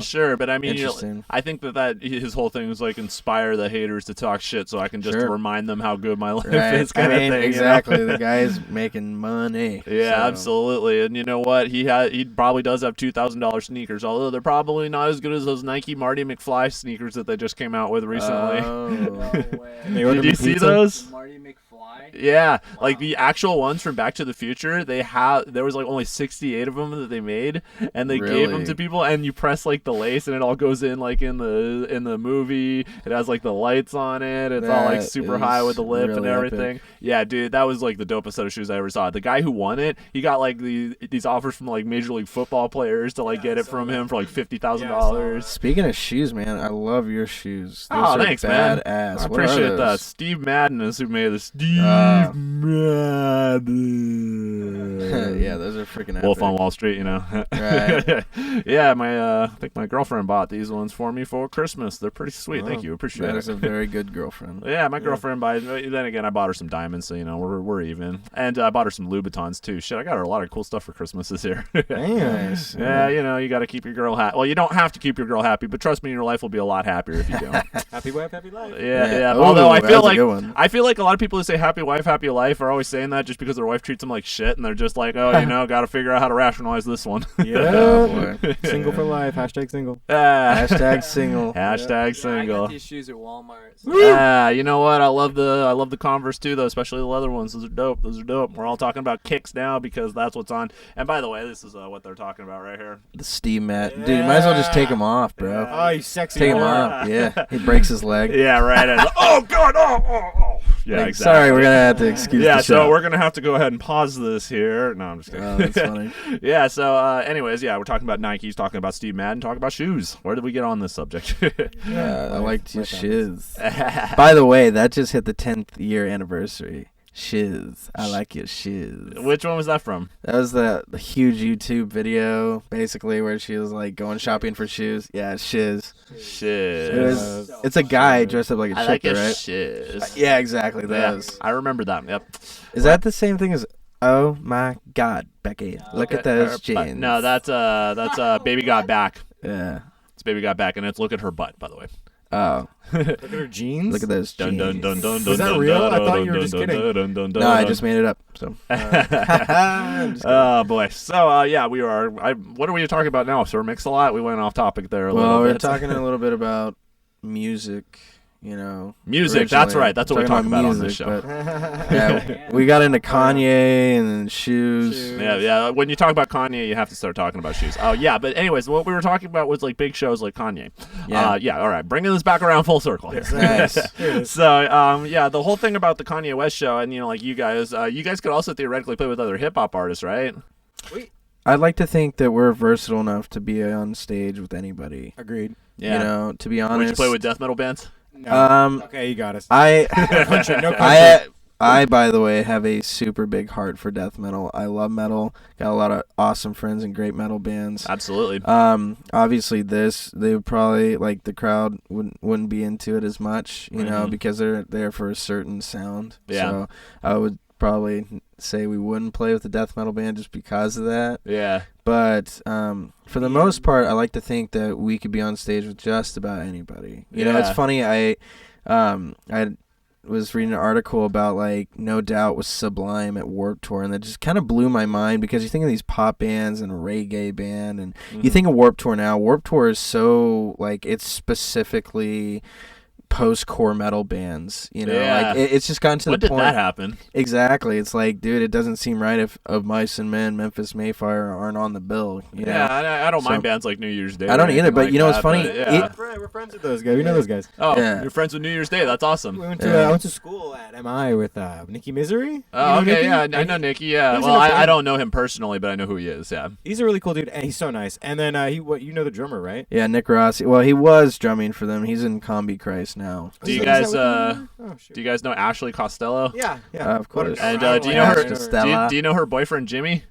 sure, but I mean, you know, interesting. I think that his whole thing was like inspire the haters to talk shit, so I can just remind them how good my life is, kind of thing. Exactly, You know? The guy's making money. Yeah, so. absolutely. And you know what? He probably does have $2,000 sneakers, although they're probably not as good as those Nike Marty McFly sneakers that they just came out with recently. Did you see those? Marty McFly. Yeah, like the actual ones from Back to the Future, there was like only 68 of them that they made, and they gave them to people, and you press like the lace and it all goes in like in the movie. It has like the lights on it. It's all like super high with the lip and everything. Epic. Yeah, dude, that was like the dopest set of shoes I ever saw. The guy who won it, he got like these offers from like Major League Football players to like get it from him for like $50,000. Speaking of shoes, man, I love your shoes. Those Oh, are thanks, man. badass. I What are appreciate that. those? Steve Madden is who made the Steve Madden. Yeah, those are freaking epic. Wolf on Wall Street, you know. Right. Yeah, I think my girlfriend bought these ones for me for Christmas. They're pretty sweet. Thank you. Appreciate That it. is a very good girlfriend. Yeah, my girlfriend buys. Then again, I bought her some diamonds, so you know we're even. And I bought her some Louboutins too. Shit, I got her a lot of cool stuff for Christmas this year. Nice. Yeah, you know, you got to keep your girl happy. Well, you don't have to keep your girl happy, but trust me, your life will be a lot happier if you do. Happy wife, happy life. Yeah. Ooh, Although I feel that's a good one. like a lot of people who say happy wife, happy life are always saying that just because their wife treats them like shit, and they're just like, oh, you know, got to figure out how to rationalize this one. Yeah, boy. Single for life. Hashtag single. Hashtag single. Hashtag I single. got these shoes at Walmart. So You know what? I love the Converse too, though, especially the leather ones. Those are dope. We're all talking about kicks now because that's what's on. And by the way, this is what they're talking about right here. The Steve Matt. Dude, you might as well just take him off, bro. Oh, you sexy. Take him whore. off. Yeah. He breaks his leg. Yeah, right. Oh God! Oh. Yeah, Like, exactly. Sorry, we're going to have to excuse Yeah, the so show. we're gonna have to go ahead and pause this here. No, I'm just kidding. Oh, that's funny. Yeah. So, anyways, we're talking about Nike's, talking about Steve Madden, talking about shoes. Where did we get on this subject? Yeah, I liked your shiz. By the way, that just hit the 10th year anniversary. Shiz. I like your shiz. Which one was that from? That was the huge YouTube video, basically, where she was like going shopping for shoes. Yeah, shiz. Shit. It's a guy dressed up like a I like chick, your right? shiz. Yeah, exactly. Yeah, Those. I remember that. Yep. Is that the same thing as? Oh my God, Becky! Look at those But jeans. no, that's Baby Got Back. Yeah. It's Baby Got Back, and it's Look at Her Butt, by the way. Oh. Look at her jeans. Look at those Dun, jeans. dun, dun, dun, dun, Is that dun, real? dun, I thought dun, you were dun, just dun, kidding. dun, dun, dun, No, I dun. just made it up. So. Oh boy. So we are. What are we talking about now, Sir Mix-a-Lot? We went off topic there a Well, little we're bit. talking a little bit about music. You know, Music. That's originally. right. That's what we talk Talking about on this music, show. but, yeah, we got into Kanye and then shoes. Yeah. When you talk about Kanye, you have to start talking about shoes. Oh yeah. But anyways, what we were talking about was like big shows like Kanye. Yeah. All right. Bringing this back around full circle here. Nice. So the whole thing about the Kanye West show, and like you guys could also theoretically play with other hip hop artists, right? I'd like to think that we're versatile enough to be on stage with anybody. Agreed. Yeah. You know, to be Would honest. you play with death metal bands? No. Okay, you got us. I No country. I, by the way, have a super big heart for death metal. I love metal. Got a lot of awesome friends in great metal bands. Absolutely. Obviously they would probably, like, the crowd wouldn't be into it as much, you know, because they're there for a certain sound. Yeah. So I would probably say we wouldn't play with a death metal band just because of that. Yeah. But for the most part, I like to think that we could be on stage with just about anybody. You know, it's Yeah. funny. I was reading an article about, like, No Doubt was Sublime at Warped Tour, and that just kind of blew my mind because you think of these pop bands and a reggae band, and you think of Warped Tour now. Warped Tour is so, like, it's specifically post-core metal bands, you know. Yeah. Like it's just gotten to When the did point. that happen? Exactly. It's like, dude, it doesn't seem right if Of Mice and Men, Memphis Mayfire aren't on the bill. You know? Yeah, I don't So- mind bands like New Year's Day. I or don't either, anything but like you know what's that, funny? but yeah. We're friends with those guys. We know those guys. Oh, Yeah. you're friends with New Year's Day. That's awesome. We went to I went to school at MI with Nikki Misery. Oh, You know okay, Nikki? yeah, I know Nicky. Yeah, He's well, in a I band. don't know him personally, but I know who he is. Yeah. He's a really cool dude, and he's so nice. And then you know the drummer, right? Yeah, Nick Rossi. Well, he was drumming for them. He's in Combi Christ now. Do you Is that guys what you know? Oh, shit. do you guys know Ashley Costello? Yeah, yeah. Of course. And I do you don't know like her? Ashley. Stella. Do you know her boyfriend Jimmy?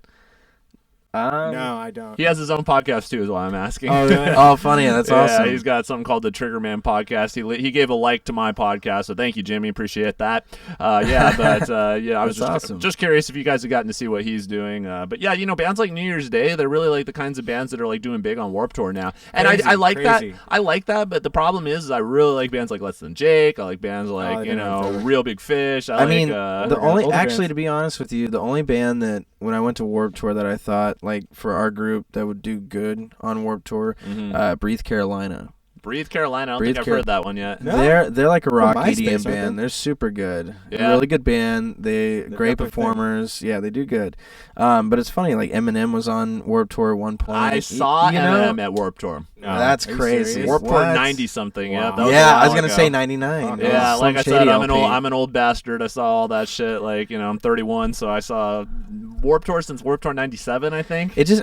No, I don't. He has his own podcast too, is why I'm asking. Oh, really? Oh, funny. That's yeah, awesome. he's got something called the Trigger Man podcast. He gave a like to my podcast, so thank you, Jimmy. Appreciate that. Yeah, but yeah, I was That's awesome. just curious if you guys have gotten to see what he's doing. But yeah, you know, bands like New Year's Day, they're really like the kinds of bands that are like doing big on Warped Tour now, and Crazy, I like that. crazy. I like that, but the problem is I really like bands like Less Than Jake. I like bands like they've you been around know forever. Real Big Fish. I mean, like, the only older actually, bands. to be honest with you, the only band that when I went to Warped Tour that I thought, like, for our group that would do good on Warped Tour, Breathe Carolina. Breathe Carolina. I don't Breathe think I've Car- heard that one yet. No? They're like a rock MySpace, EDM aren't band. they? They're super good. Yeah. Really good band. They They've great got their thing. performers. Yeah, they do good. But it's funny, like Eminem was on Warped Tour at one point. I saw you know? Eminem at Warped Tour. No. That's Are you crazy. serious? Warped Tour What? 90 something. Yeah, Wow. that was a Yeah, while I was gonna ago. say 99. Oh, It was Yeah, Slim like I Shady said, LP. I'm an old bastard. I saw all that shit. Like, you know, I'm 31, so I saw Warped Tour since Warped Tour 97, I think. It just,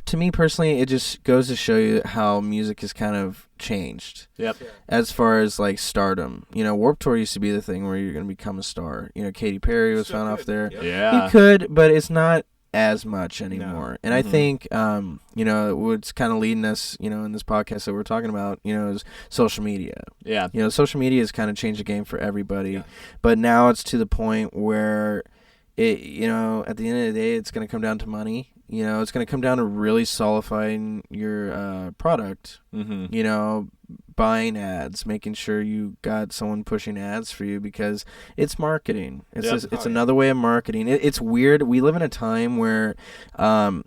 to me personally, it just goes to show you how music has kind of changed. Yep. As far as, like, stardom, you know, Warped Tour used to be the thing where you're gonna become a star. You know, Katy Perry was found off there. Yeah. He could, but it's not as much anymore. And I think, you know, what's kind of leading us, you know, in this podcast that we're talking about, you know, is social media. Yeah. You know, social media has kind of changed the game for everybody, but now it's to the point where it, you know, at the end of the day, it's going to come down to money. You know, it's going to come down to really solidifying your product. Mm-hmm. You know, buying ads, making sure you got someone pushing ads for you because it's marketing. It's Yep. just, it's another way of marketing. It's weird. We live in a time where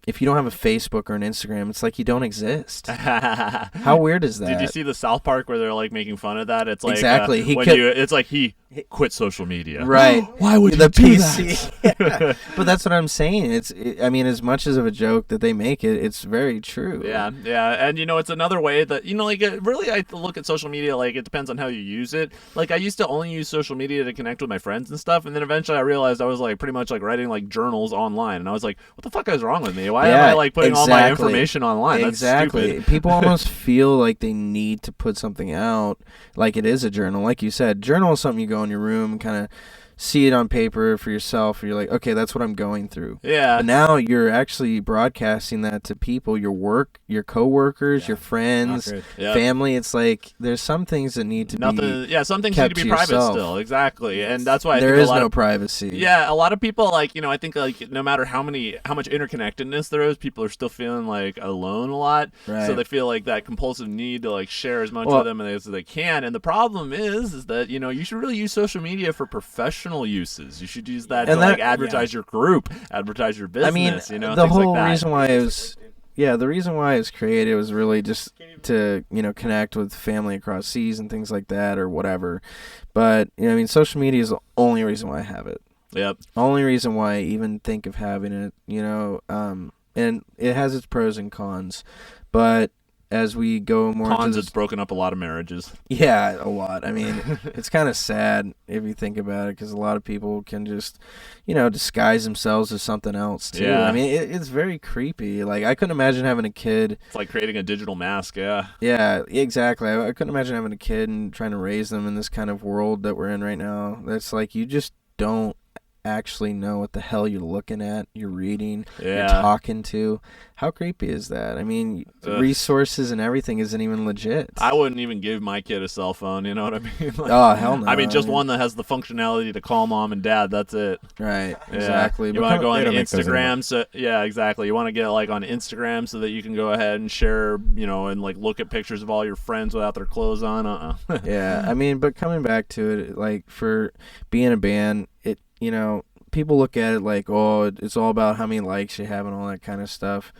if you don't have a Facebook or an Instagram, it's like you don't exist. How weird is that? Did you see the South Park where they're like making fun of that? It's like Exactly. He when could- it's like he quit social media. Right. Why would the you do PC? Yeah. But that's what I'm saying. I mean, as much as of a joke that they make it, it's very true. Yeah, yeah, and you know, it's another way that, you know, like, really, I look at social media, like, it depends on how you use it. Like, I used to only use social media to connect with my friends and stuff, and then eventually I realized I was, like, pretty much, like, writing, like, journals online, and I was like, what the fuck is wrong with me? Why am I, like, putting all my information online? That's Exactly. stupid. People almost feel like they need to put something out, like it is a journal. Like you said, journal is something you go in your room and kind of see it on paper for yourself. You're like, okay, that's what I'm going through. Yeah. But now you're actually broadcasting that to people, your work, your coworkers, your friends, Yeah. family. It's like there's some things that need to Nothing. be Yeah, some things need kept to be to private yourself. still. Exactly, and that's why I There think is a lot no of privacy. Yeah, a lot of people, like, you know, I think, like, no matter how much interconnectedness there is, people are still feeling like alone a lot. Right. So they feel like that compulsive need to, like, share as much Well- with them as they can. And the problem is that, you know, you should really use social media for professional uses. You should use that to, And like, that- advertise your group, advertise your business. I mean, you know, the things whole like that. reason why it was, the reason why it was created was really just to, you know, connect with family across seas and things like that or whatever. But, you know, I mean, social media is the only reason why I have it. Yep. Only reason why I even think of having it, you know, and it has its pros and cons. But as we go more Cons, into it's broken up a lot of marriages. Yeah, a lot. I mean, it's kind of sad if you think about it, because a lot of people can just, disguise themselves as something else too. Yeah. I mean, it's very creepy. Like, I couldn't imagine having a kid. It's like creating a digital mask, yeah. Yeah, exactly. I couldn't imagine having a kid and trying to raise them in this kind of world that we're in right now. That's like, you just don't actually know what the hell you're looking at, you're reading, you're talking to. How creepy is that? I mean, resources and everything isn't even legit. I wouldn't even give my kid a cell phone, you know what I mean? Like, oh, hell no. I mean, just one that has the functionality to call mom and dad, that's it. Right, Yeah. exactly. You want to go on they don't make those Instagram, so yeah, exactly. You want to get like on Instagram so that you can go ahead and share, and like look at pictures of all your friends without their clothes on. Yeah, I mean, but coming back to it, like for being a band, people look at it like, oh, it's all about how many likes you have and all that kind of stuff.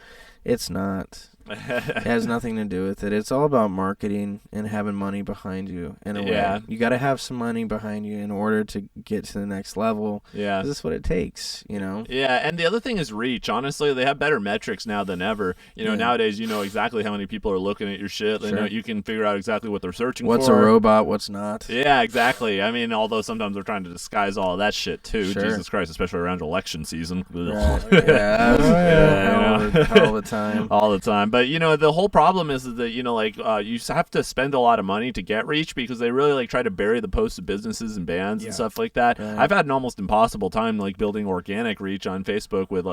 It's not. It has nothing to do with it. It's all about marketing and having money behind you in a way. You got to have some money behind you in order to get to the next level. Yeah. This is what it takes, Yeah, and the other thing is reach. Honestly, they have better metrics now than ever. Nowadays, you know exactly how many people are looking at your shit. They know you can figure out exactly what they're searching for. What's a robot, what's not. Yeah, exactly. I mean, although sometimes they're trying to disguise all of that shit too. Sure. Jesus Christ, especially around election season. Right. Yeah, all the time. All the time. But, the whole problem is that, you have to spend a lot of money to get reach because they really, try to bury the posts of businesses and bands and stuff like that. Right. I've had an almost impossible time, building organic reach on Facebook with,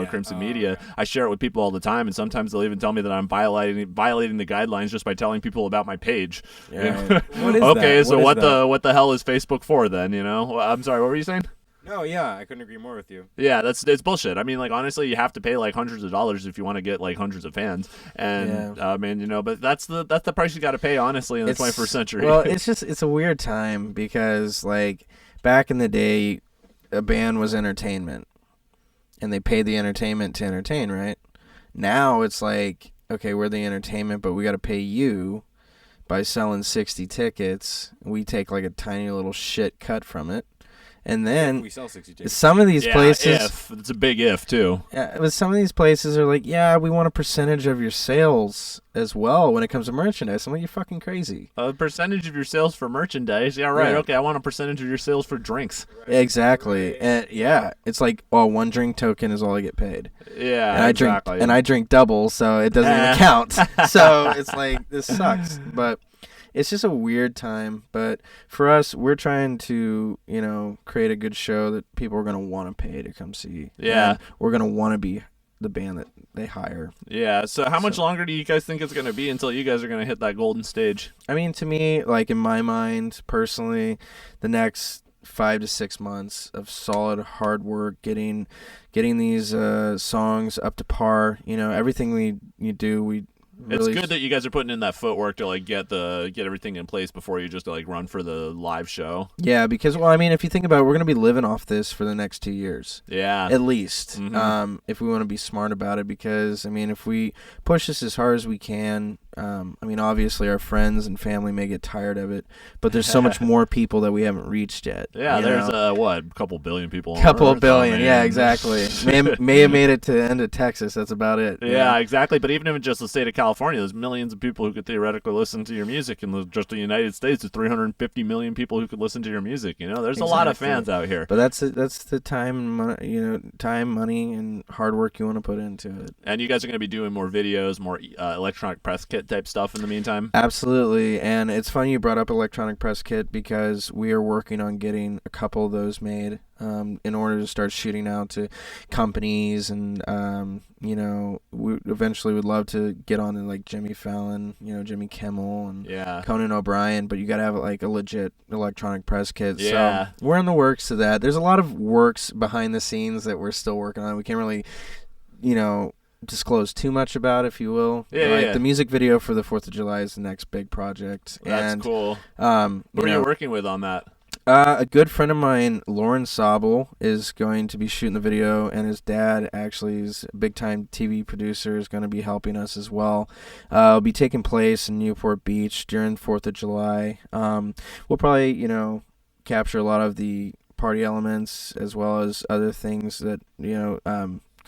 Crimson Media. I share it with people all the time, and sometimes they'll even tell me that I'm violating the guidelines just by telling people about my page. Yeah. What is Okay, that? so What is what the hell is Facebook for then, I'm sorry, what were you saying? No, yeah, I couldn't agree more with you. Yeah, it's bullshit. I mean, honestly, you have to pay hundreds of dollars if you want to get hundreds of fans, and but that's the price you got to pay, honestly, in the 21st century. Well, it's a weird time because back in the day, a band was entertainment, and they paid the entertainment to entertain, right? Now it's like, okay, we're the entertainment, but we got to pay you by selling 60 tickets. We take a tiny little shit cut from it. And then We sell 60 tickets. some of these places, it's a big if too. but some of these places are like, yeah, we want a percentage of your sales as well when it comes to merchandise. I'm like, you're fucking crazy. A percentage of your sales for merchandise. Yeah, right. Yeah. Okay, I want a percentage of your sales for drinks. Exactly. And it's like, one drink token is all I get paid. Yeah, And exactly. I drink double, so it doesn't even count. So it's like, this sucks. But it's just a weird time. But for us, we're trying to, create a good show that people are going to want to pay to come see. Yeah. And we're going to want to be the band that they hire. Yeah, so how much longer do you guys think it's going to be until you guys are going to hit that golden stage? I mean, to me, in my mind, personally, the next 5 to 6 months of solid hard work, getting these songs up to par. Everything we do, we really. It's good that you guys are putting in that footwork to get everything in place before you just run for the live show. Yeah, because if you think about it, we're gonna be living off this for the next 2 years. Yeah, at least. Mm-hmm. If we want to be smart about it, because if we push this as hard as we can, obviously our friends and family may get tired of it, but there's so much more people that we haven't reached yet. Yeah, there's a couple billion people. On Couple Earth, billion, yeah, exactly. may have made it to the end of Texas. That's about it. Yeah, exactly. But even if it's just the state of California, there's millions of people who could theoretically listen to your music. In just the United States, there's 350 million people who could listen to your music. There's a lot of fans out here. But that's the time, money, and hard work you want to put into it. And you guys are going to be doing more videos, more electronic press kit type stuff in the meantime? Absolutely. And it's funny you brought up electronic press kit, because we are working on getting a couple of those made in order to start shooting out to companies. And we eventually would love to get on to Jimmy Fallon, Jimmy Kimmel, and Conan O'Brien, but you got to have a legit electronic press kit. Yeah. So we're in the works of that. There's a lot of works behind the scenes that we're still working on. We can't really disclose too much about, if you will. The music video for the 4th of July is the next big project. That's cool. Who are you working with on that? A good friend of mine, Lauren Sobel, is going to be shooting the video, and his dad actually is a big-time TV producer, is going to be helping us as well. It'll be taking place in Newport Beach during 4th of July. We'll probably, capture a lot of the party elements as well as other things that,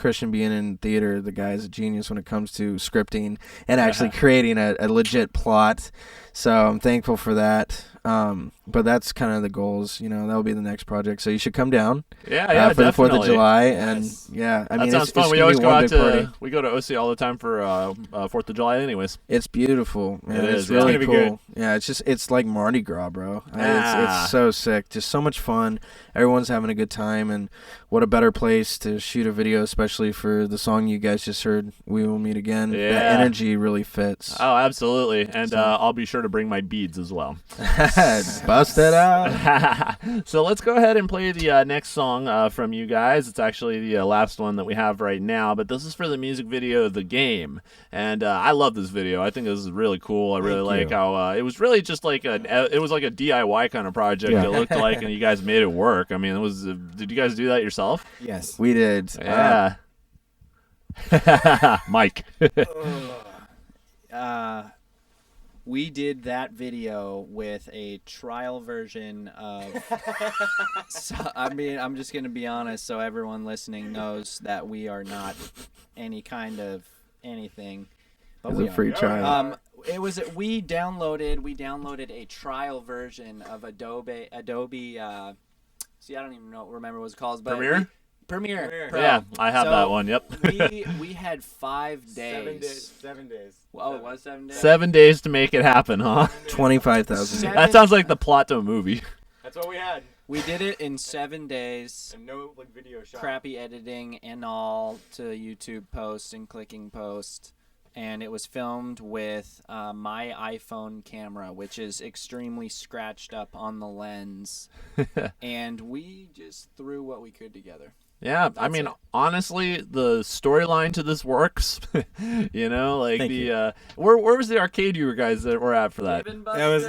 Cristian being in theater, the guy's a genius when it comes to scripting and actually creating a legit plot. So I'm thankful for that. But that's kind of the goals, that'll be the next project. So you should come down for the 4th of July. Yes. And I that mean, sounds fun. We always go out to, we go to OC all the time for 4th of July anyways. It's beautiful. Man. It It's is, really it's cool. Yeah, it's like Mardi Gras, bro. It's so sick. Just so much fun. Everyone's having a good time, and what a better place to shoot a video, especially for the song you guys just heard, We Will Meet Again. Yeah. That energy really fits. Oh, absolutely. And I'll be sure to bring my beads as well. Bust it out. So let's go ahead and play the next song from you guys. It's actually the last one that we have right now, but this is for the music video of The Game. And I love this video. I think this is really cool. I really like how it was really just like it was like a DIY kind of project. It looked like, and you guys made it work. I mean, it was. Did you guys do that yourself? Yes, we did. Yeah. Mike. We did that video with a trial version of. I'm just gonna be honest, so everyone listening knows that we are not any kind of anything. But It's a free trial. We downloaded a trial version of Adobe. See, I don't even remember what it's called, but Premiere. Pro. Yeah, I have that one. Yep. we had 5 days. 7 days. Oh, it was 7 days. 7 days to make it happen, huh? 25,000. That sounds like the plot to a movie. That's what we had. We did it in 7 days. And no video shot. Crappy editing and all to YouTube post and clicking post. And it was filmed with my iPhone camera, which is extremely scratched up on the lens. And we just threw what we could together. Yeah, I mean, honestly, the storyline to this works. Like where was the arcade you guys that were at for that? That was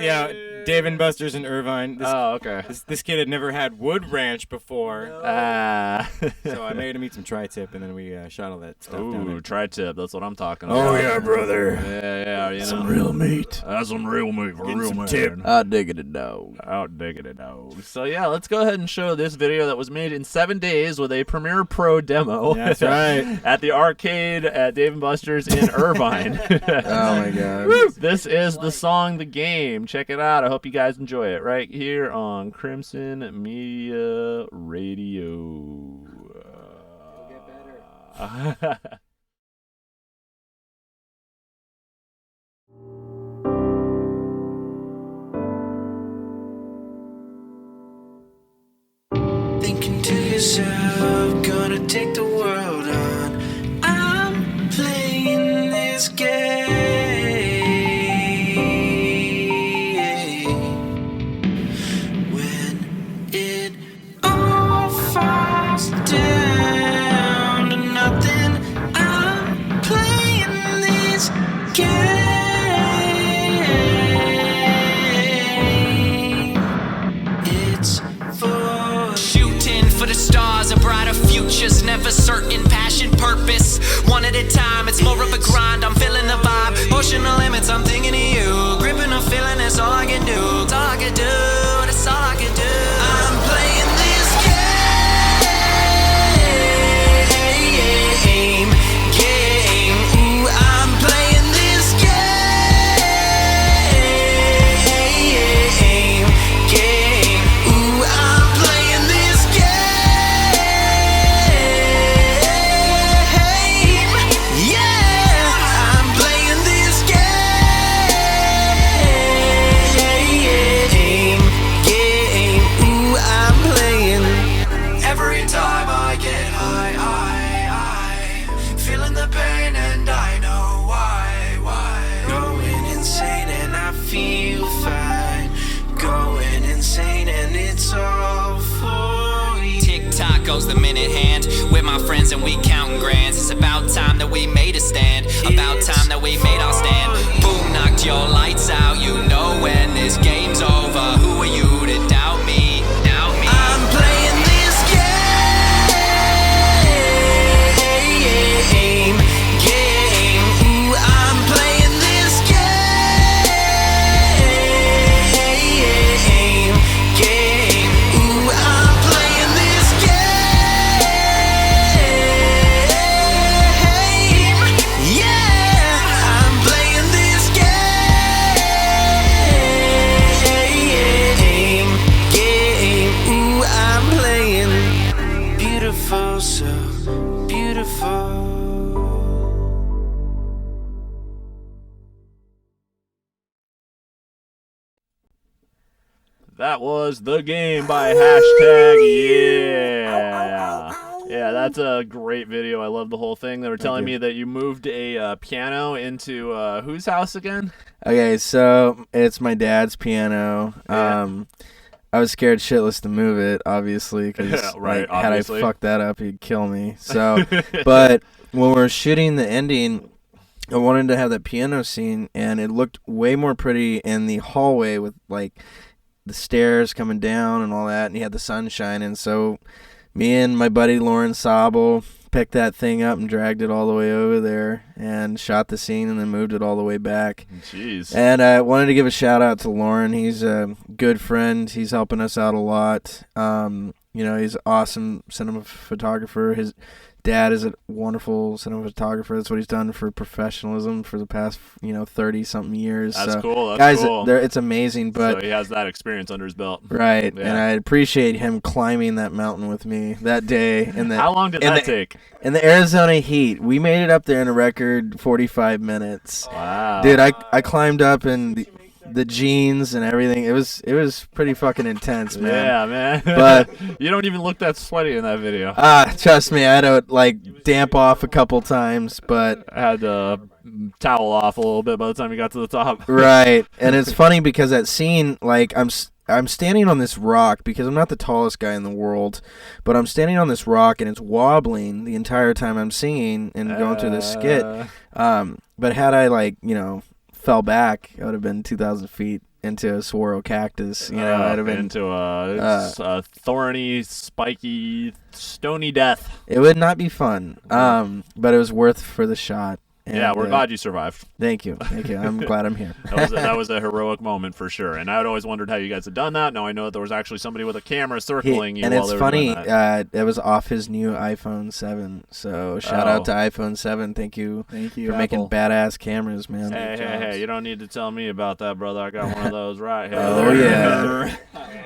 Dave and Buster's in Irvine. Okay. This kid had never had Wood Ranch before. So I made him eat some tri-tip, and then we shot all that stuff down there. Tri-tip, that's what I'm talking about. Oh yeah, brother. Yeah, some real meat. That's some real meat for real man. Tip. Out diggity dog. Out diggity dog. So yeah, let's go ahead and show this video that was made in 7 days with a Premiere Pro demo. That's right. At the arcade at Dave & Buster's in Irvine. Oh my god. This is the song The Game. Check it out. I hope you guys enjoy it right here on Crimson Media Radio. It'll get better. Thinking to yourself, gonna take the world on. I'm playing this game. When it all falls down to nothing, I'm playing this game. It's for shooting for the stars, a brighter future's never certain. Passion, purpose, one at a time. It's more of a grind. I'm feeling the vibe. Pushing the limits. I'm thinking of you. Gripping a feeling. That's all I can do. That's all I can do. That's all I can do. I'm playing this game. Ooh, I'm playing this game. Ooh, I'm playing this game. Yeah, I'm playing this game. Ooh, I'm playing. Every time I get high, I feeling the pain and I know why. Going insane and I feel fine. Going insane and it's all for you. Tick-tock goes the minute hand with my friends and we counting grands. It's about time that we made a stand. About time that we made our stand. Boom, knocked your lights out. You know when this game's over. Who are you to doubt me? Doubt me. I'm playing this game. Ooh, I'm playing this game. Ooh, I'm playing this game. That was The Game by Hashtag Yeah. Yeah, that's a great video. I love the whole thing. They were telling me that you moved a piano into whose house again? Okay, so it's my dad's piano. Yeah. I was scared shitless to move it, obviously, because Right, had I obviously. fucked that up, he'd kill me. So, but when we were shooting the ending, I wanted to have that piano scene, and it looked way more pretty in the hallway with like the stairs coming down and all that, and he had the sunshine. And so me and my buddy Lauren Sobel picked that thing up and dragged it all the way over there and shot the scene and then moved it all the way back. Jeez. And I wanted to give a shout out to Lauren. He's a good friend. He's helping us out a lot. He's an awesome cinema photographer. His dad is a wonderful cinematographer. That's what he's done for professionalism for the past 30-something years. That's so, cool. That's guys, cool. it's amazing. But so he has that experience under his belt. right, Yeah. and I appreciate him climbing that mountain with me that day. How long did that take? In the Arizona heat, we made it up there in a record 45 minutes. Wow. Dude, I climbed up in the jeans and everything. It was pretty fucking intense, man. Yeah, man. But you don't even look that sweaty in that video. Trust me, I had to damp off a couple times, but I had to towel off a little bit by the time you got to the top. right. And it's funny because that scene, I'm standing on this rock because I'm not the tallest guy in the world, but I'm standing on this rock and it's wobbling the entire time I'm singing and going through this skit. But had I fell back, I would have been 2,000 feet into a saguaro cactus. I'd have been into a thorny, spiky, stony death. It would not be fun. But it was worth for the shot. And, yeah, we're glad you survived. Thank you. I'm glad I'm here. That was a heroic moment for sure. And I had always wondered how you guys had done that. Now I know that there was actually somebody with a camera circling you. And while it's they were funny, doing that. it was off his new iPhone 7. So shout out to iPhone 7. Thank you for making badass cameras, man. Hey, you don't need to tell me about that, brother. I got one of those right here. Oh, yeah.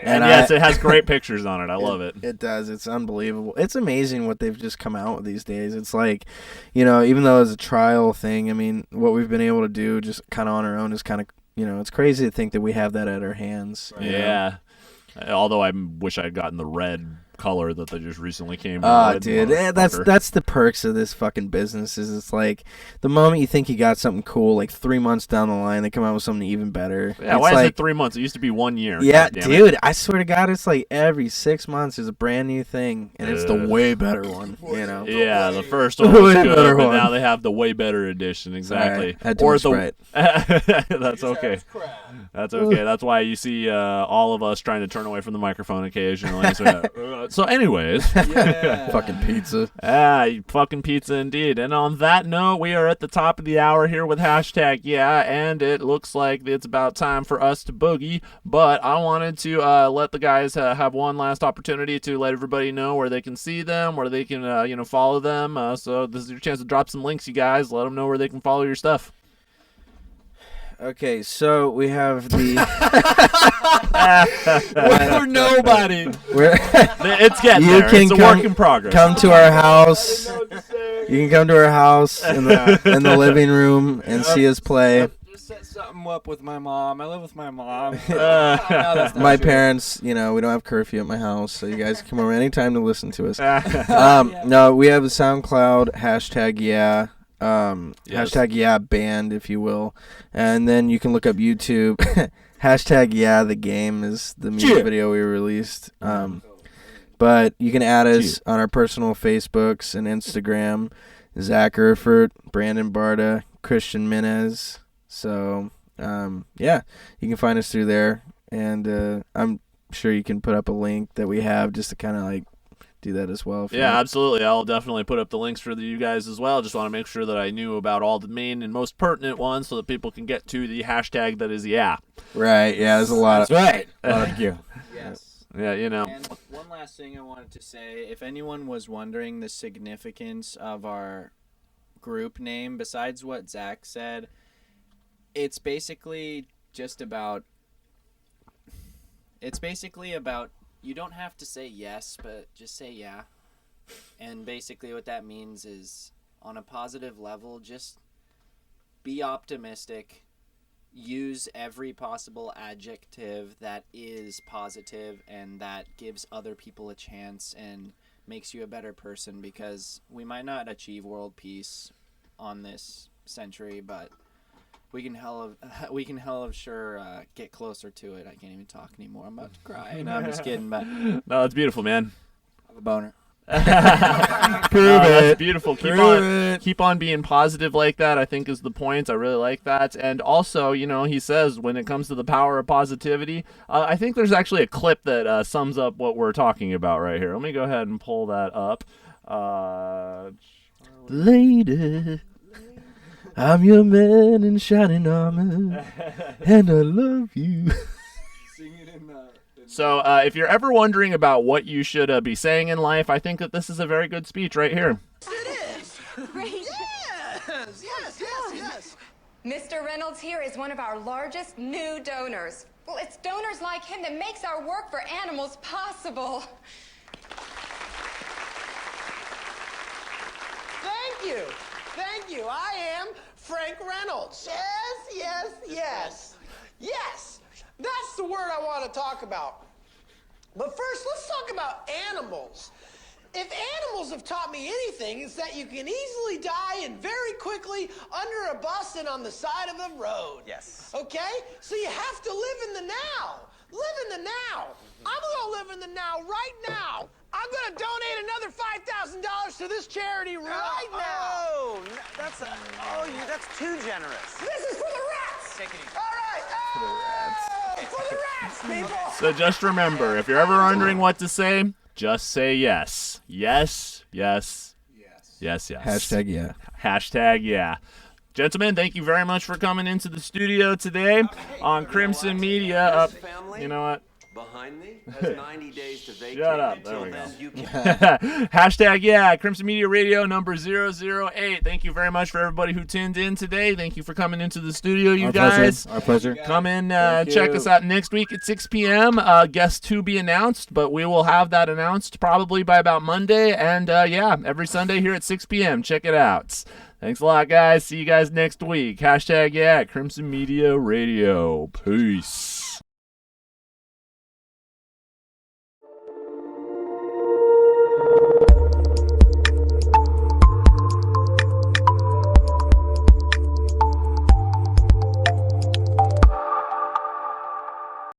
And yes, it has great pictures on it. I love it. It does. It's unbelievable. It's amazing what they've just come out with these days. It's like, even though it's a trial thing, I mean, what we've been able to do just kind of on our own is kind of, it's crazy to think that we have that at our hands. Yeah. Although I wish I had gotten the red color that they just recently came out with. Dude, that's the perks of this fucking business. Is it's like the moment you think you got something cool, like 3 months down the line, they come out with something even better. Yeah, why is it 3 months? It used to be 1 year. Yeah, dude, I swear to God, it's like every 6 months is a brand new thing, and it's the way better one. Yeah, the first one was Way good, better but one. now they have the way better edition. Exactly. Sorry, I had too much Sprite. That's okay. That's okay. That's why you see all of us trying to turn away from the microphone occasionally. So anyways. Yeah. Fucking pizza. Fucking pizza indeed. And on that note, we are at the top of the hour here with hashtag yeah, and it looks like it's about time for us to boogie. But I wanted to let the guys have one last opportunity to let everybody know where they can see them, where they can follow them. So this is your chance to drop some links, you guys. Let them know where they can follow your stuff. Okay, so we have the. We're nobody. It's getting You there. can It's a come- work in progress. Come to our house. You can come to our house in the living room and see us play. Just set something up with my mom. I live with my mom. My parents, we don't have curfew at my house, so you guys can come over anytime to listen to us. No, we have a SoundCloud hashtag yeah. Hashtag yeah band, if you will, and then you can look up YouTube. Hashtag yeah the game is the music video we released. But you can add us on our personal Facebooks and Instagram. Zach Erfort, Brandon Barta, Cristian Menes. So you can find us through there, and I'm sure you can put up a link that we have just to kind of do that as well. Yeah, absolutely. I'll definitely put up the links for you guys as well. Just want to make sure that I knew about all the main and most pertinent ones so that people can get to the hashtag that is yeah. Right, yeah, there's a lot of... That's right. A lot of you. Yes. Yeah, And one last thing I wanted to say, if anyone was wondering the significance of our group name, besides what Zach said, it's basically about you don't have to say yes, but just say yeah. And basically what that means is, on a positive level, just be optimistic. use every possible adjective that is positive and that gives other people a chance and makes you a better person, because we might not achieve world peace on this century, but we can hell of sure get closer to it. I can't even talk anymore. I'm about to cry. No, I'm just kidding, but No, that's beautiful, man. I have a boner. Prove it. That's beautiful. Keep on being positive like that, I think, is the point. I really like that. And also, you know, he says when it comes to the power of positivity, I think there's actually a clip that sums up what we're talking about right here. Let me go ahead and pull that up. Lady, I'm your man in shining armor, and I love you. So if you're ever wondering about what you should be saying in life, I think that this is a very good speech right here. It is. Great. Yes. Mr. Reynolds here is one of our largest new donors. Well, it's donors like him that makes our work for animals possible. Thank you. I am Frank Reynolds. Yes. That's the word I want to talk about. But first, let's talk about animals. If animals have taught me anything, it's that you can easily die and very quickly under a bus and on the side of a road. Yes. Okay? So you have to live in the now. Live in the now. I'm going to live in the now right now. I'm going to donate another $5,000 to this charity right now. That's too generous. This is for the rats. Take it easy. All right. For the rats, people. So just remember, if you're ever wondering what to say, just say yes. Yes. Hashtag yeah. Gentlemen, thank you very much for coming into the studio today on Crimson Media. You know what? Behind me has 90 days to vacate. Shut up. Until There we then, go. you can Hashtag yeah, Crimson Media Radio number 008. Thank you very much for everybody who tuned in today. Thank you for coming into the studio, you guys. Our pleasure. Come in, check us out next week at 6 p.m. Guest to be announced, but we will have that announced probably by about Monday. And every Sunday here at 6 p.m. Check it out. Thanks a lot, guys. See you guys next week. Hashtag yeah, Crimson Media Radio. Peace.